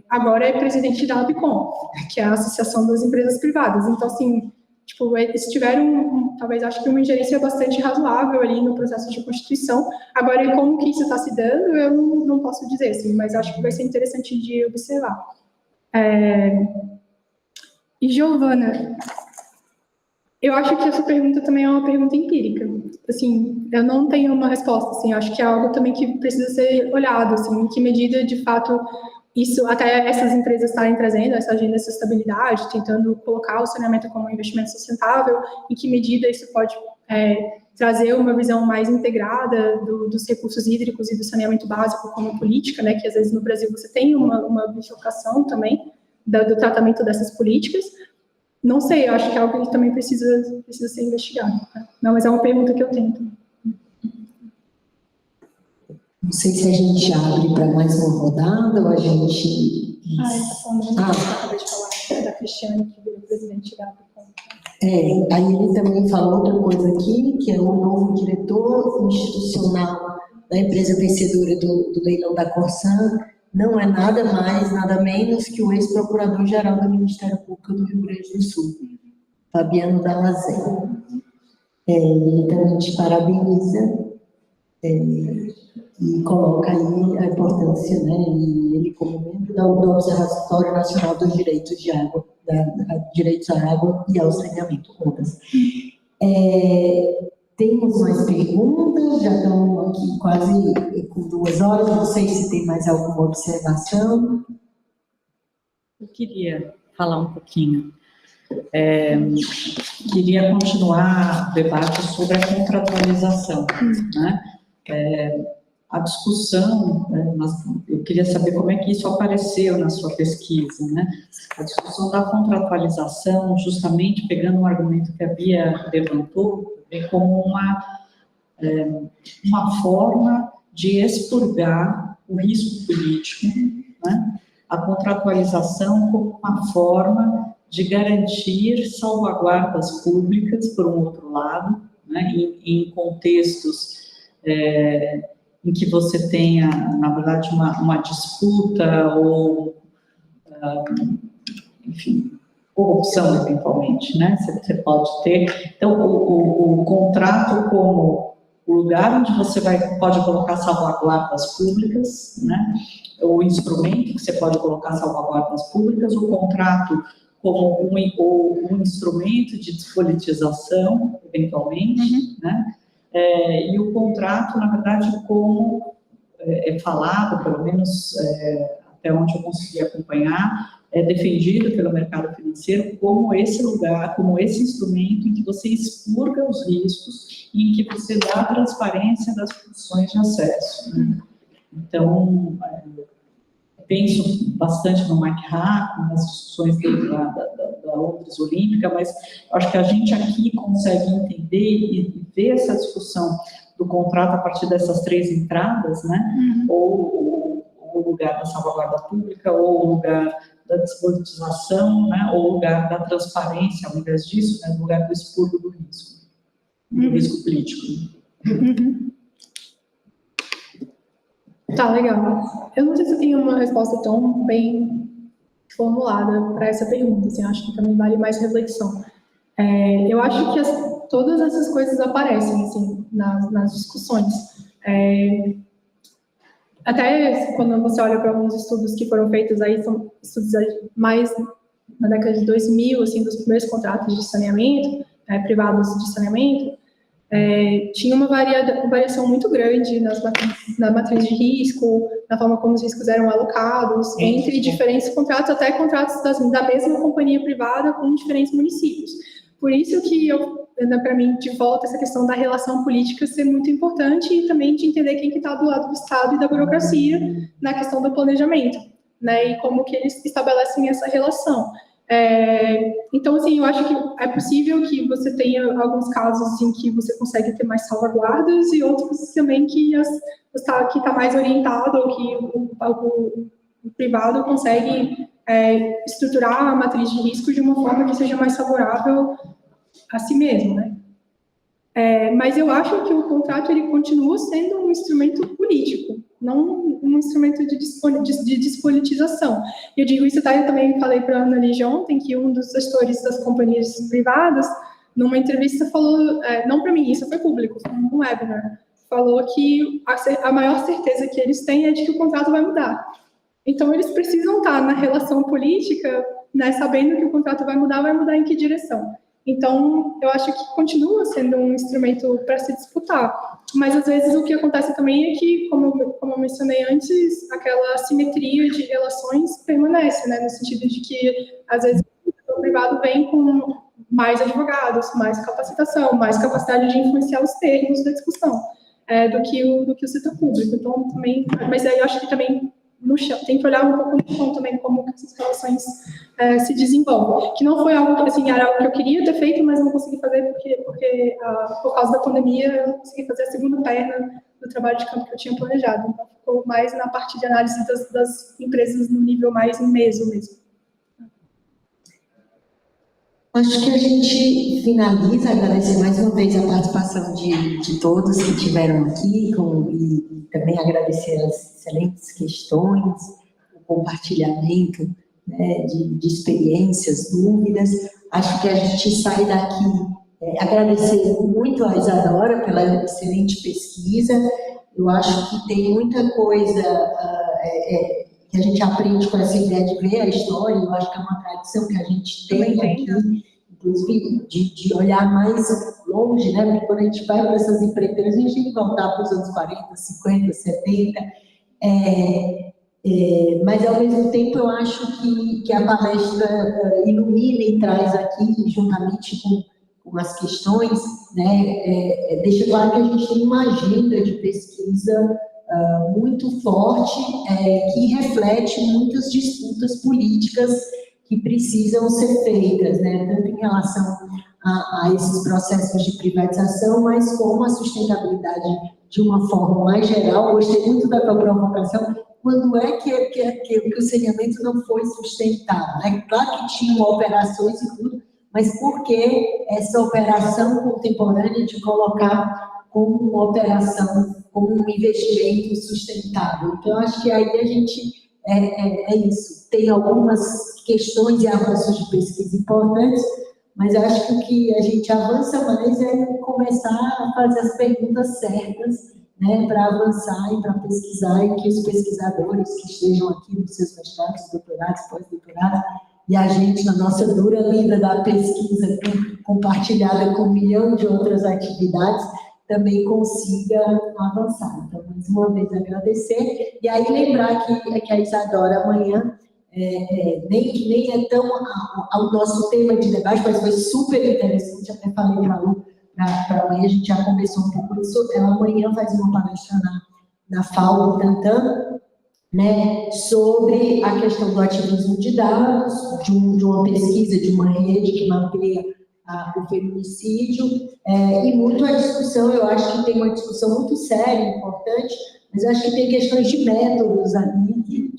agora é presidente da Bicom, que é a Associação das Empresas Privadas. Então, assim, tipo, eles tiveram, talvez, acho que uma ingerência bastante razoável ali no processo de constituição. Agora, como que isso está se dando, eu não posso dizer, assim, mas acho que vai ser interessante de observar. E, Giovana, Eu acho que essa pergunta também é uma pergunta empírica. Assim, eu não tenho uma resposta. Assim, eu acho que é algo também que precisa ser olhado. Assim, em que medida, de fato, isso, até essas empresas estarem trazendo essa agenda de sustentabilidade, tentando colocar o saneamento como um investimento sustentável, em que medida isso pode trazer uma visão mais integrada dos recursos hídricos e do saneamento básico como política, né? Que às vezes no Brasil você tem uma bifurcação também do tratamento dessas políticas. Não sei, eu acho que é algo que também precisa ser investigado. Tá? Não, mas é uma pergunta que eu tenho. Não sei se a gente abre para mais uma rodada ou a gente... Ele está falando que eu acabei de falar, da Cristiane, que virou presidente da APCOM. Aí ele também falou outra coisa aqui, que é o novo diretor institucional da empresa vencedora do leilão da Corsan, não é nada mais, nada menos que o ex-procurador-geral do Ministério Público do Rio Grande do Sul, Fabiano Dallazen. Então, a gente parabeniza e coloca aí a importância, né, e ele como membro do Observatório Nacional dos Direitos de Água, direitos à água e ao saneamento. Temos mais perguntas, já estamos aqui quase com 2 horas, não sei se tem mais alguma observação. Eu queria falar um pouquinho. Queria continuar o debate sobre a contratualização, né? A discussão, mas eu queria saber como é que isso apareceu na sua pesquisa, né? A discussão da contratualização, justamente pegando um argumento que a Bia levantou, como uma forma de expurgar o risco político, né? A contratualização como uma forma de garantir salvaguardas públicas, por um outro lado, né? Em contextos em que você tenha, na verdade, uma disputa ou, enfim, corrupção, eventualmente, né? Você pode ter. Então, o contrato como o lugar onde você pode colocar salvaguardas públicas, né? O instrumento que você pode colocar salvaguardas públicas, o contrato como um instrumento de despolitização, eventualmente, né? E o contrato, na verdade, como é falado, pelo menos até onde eu consegui acompanhar, é defendido pelo mercado financeiro como esse lugar, como esse instrumento em que você expurga os riscos e em que você dá a transparência das condições de acesso, né? Então, penso bastante no Mike Hack, nas discussões dele da Londres Olímpica, mas acho que a gente aqui consegue entender e ver essa discussão do contrato a partir dessas 3 entradas, né? Ou o lugar da salvaguarda pública, ou o lugar da despolitização, né? Ou o lugar da transparência, ao invés disso, né? O lugar do expurgo do risco, do risco político. Tá, legal. Eu não sei se eu tenho uma resposta tão bem formulada para essa pergunta, assim, acho que também vale mais reflexão. Eu acho que todas essas coisas aparecem, assim, nas discussões. Até quando você olha para alguns estudos que foram feitos aí, são estudos mais na década de 2000, assim, dos primeiros contratos de saneamento, privados de saneamento, tinha uma variação muito grande na matriz de risco, na forma como os riscos eram alocados, entre diferentes contratos, até contratos da mesma companhia privada com diferentes municípios. Por isso que, para mim, de volta, essa questão da relação política ser muito importante e também de entender quem que está do lado do Estado e da burocracia na questão do planejamento, né, e como que eles estabelecem essa relação. Então, assim, eu acho que é possível que você tenha alguns casos em que você consegue ter mais salvaguardas e outros também que está mais orientado ou que o privado consegue estruturar a matriz de risco de uma forma que seja mais favorável a si mesmo, né? Mas eu acho que o contrato ele continua sendo um instrumento político, não um instrumento de despolitização. Eu digo isso, tá? Eu também falei para a Ana Lígia ontem que um dos gestores das companhias privadas, numa entrevista, falou, não para mim, isso foi público, foi um webinar, falou que a maior certeza que eles têm é de que o contrato vai mudar. Então, eles precisam estar na relação política, né, sabendo que o contrato vai mudar em que direção. Então, eu acho que continua sendo um instrumento para se disputar. Mas, às vezes, o que acontece também é que, como eu mencionei antes, aquela assimetria de relações permanece, né? No sentido de que, às vezes, o setor privado vem com mais advogados, mais capacitação, mais capacidade de influenciar os termos da discussão do que o setor público. Então, também, mas aí eu acho que também no chão, tem que olhar um pouco no chão também como que essas relações se desenvolvem. Que não foi algo que, assim, era algo que eu queria ter feito, mas não consegui fazer porque por causa da pandemia eu não consegui fazer a segunda perna do trabalho de campo que eu tinha planejado. Então, ficou mais na parte de análise das empresas no nível mais meso mesmo. Acho que a gente finaliza, agradecer mais uma vez a participação de todos que estiveram aqui, e também agradecer as excelentes questões, o compartilhamento, né, de experiências, dúvidas. Acho que a gente sai daqui agradecendo muito a Isadora pela excelente pesquisa. Eu acho que tem muita coisa que a gente aprende com essa ideia de ver a história. Eu acho que é uma tradição que a gente tem aqui, inclusive de olhar mais longe, né? Porque quando a gente vai para essas empreiteiras, a gente tem que voltar para os anos 40, 50, 70. Mas, ao mesmo tempo, eu acho que a palestra ilumina e traz aqui, juntamente com as questões, né, deixa claro que a gente tem uma agenda de pesquisa muito forte, que reflete muitas disputas políticas que precisam ser feitas, né, tanto em relação a esses processos de privatização, mas como a sustentabilidade de uma forma mais geral. Gostei muito da tua provocação. Quando é que o saneamento não foi sustentado, né? Claro que tinham operações e tudo, mas por que essa operação contemporânea de colocar como uma operação, como um investimento sustentável? Então, acho que aí a gente, é isso, tem algumas questões e avanços de pesquisa importantes, mas acho que o que a gente avança mais é começar a fazer as perguntas certas, né, para avançar e para pesquisar, e que os pesquisadores que estejam aqui nos seus mestrados, doutorados, pós-doutorados, e a gente, na nossa dura lida da pesquisa, compartilhada com 1 milhão de outras atividades, também consiga avançar. Então, mais uma vez, agradecer. E aí, lembrar que a Isadora, amanhã, nem é tão ao nosso tema de debate, mas foi super interessante, até falei para a Lu, para amanhã, a gente já começou um pouco isso. Ela amanhã faz uma palestra na FAO, Tantan, né, sobre a questão do ativismo de dados, de uma pesquisa, de uma rede que mapeia o feminicídio, e muito a discussão. Eu acho que tem uma discussão muito séria, importante, mas eu acho que tem questões de métodos ali que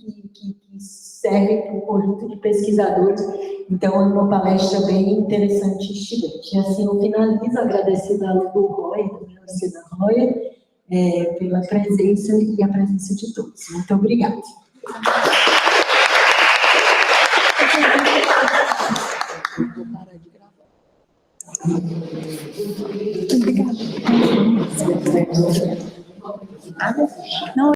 servem para um conjunto de pesquisadores. Então, é uma palestra bem interessante e instigante. E assim eu finalizo, agradecendo a Lu Roy, também a Luciana Roya, pela presença e a presença de todos. Muito obrigada. Vou parar de gravar. Obrigada. Não.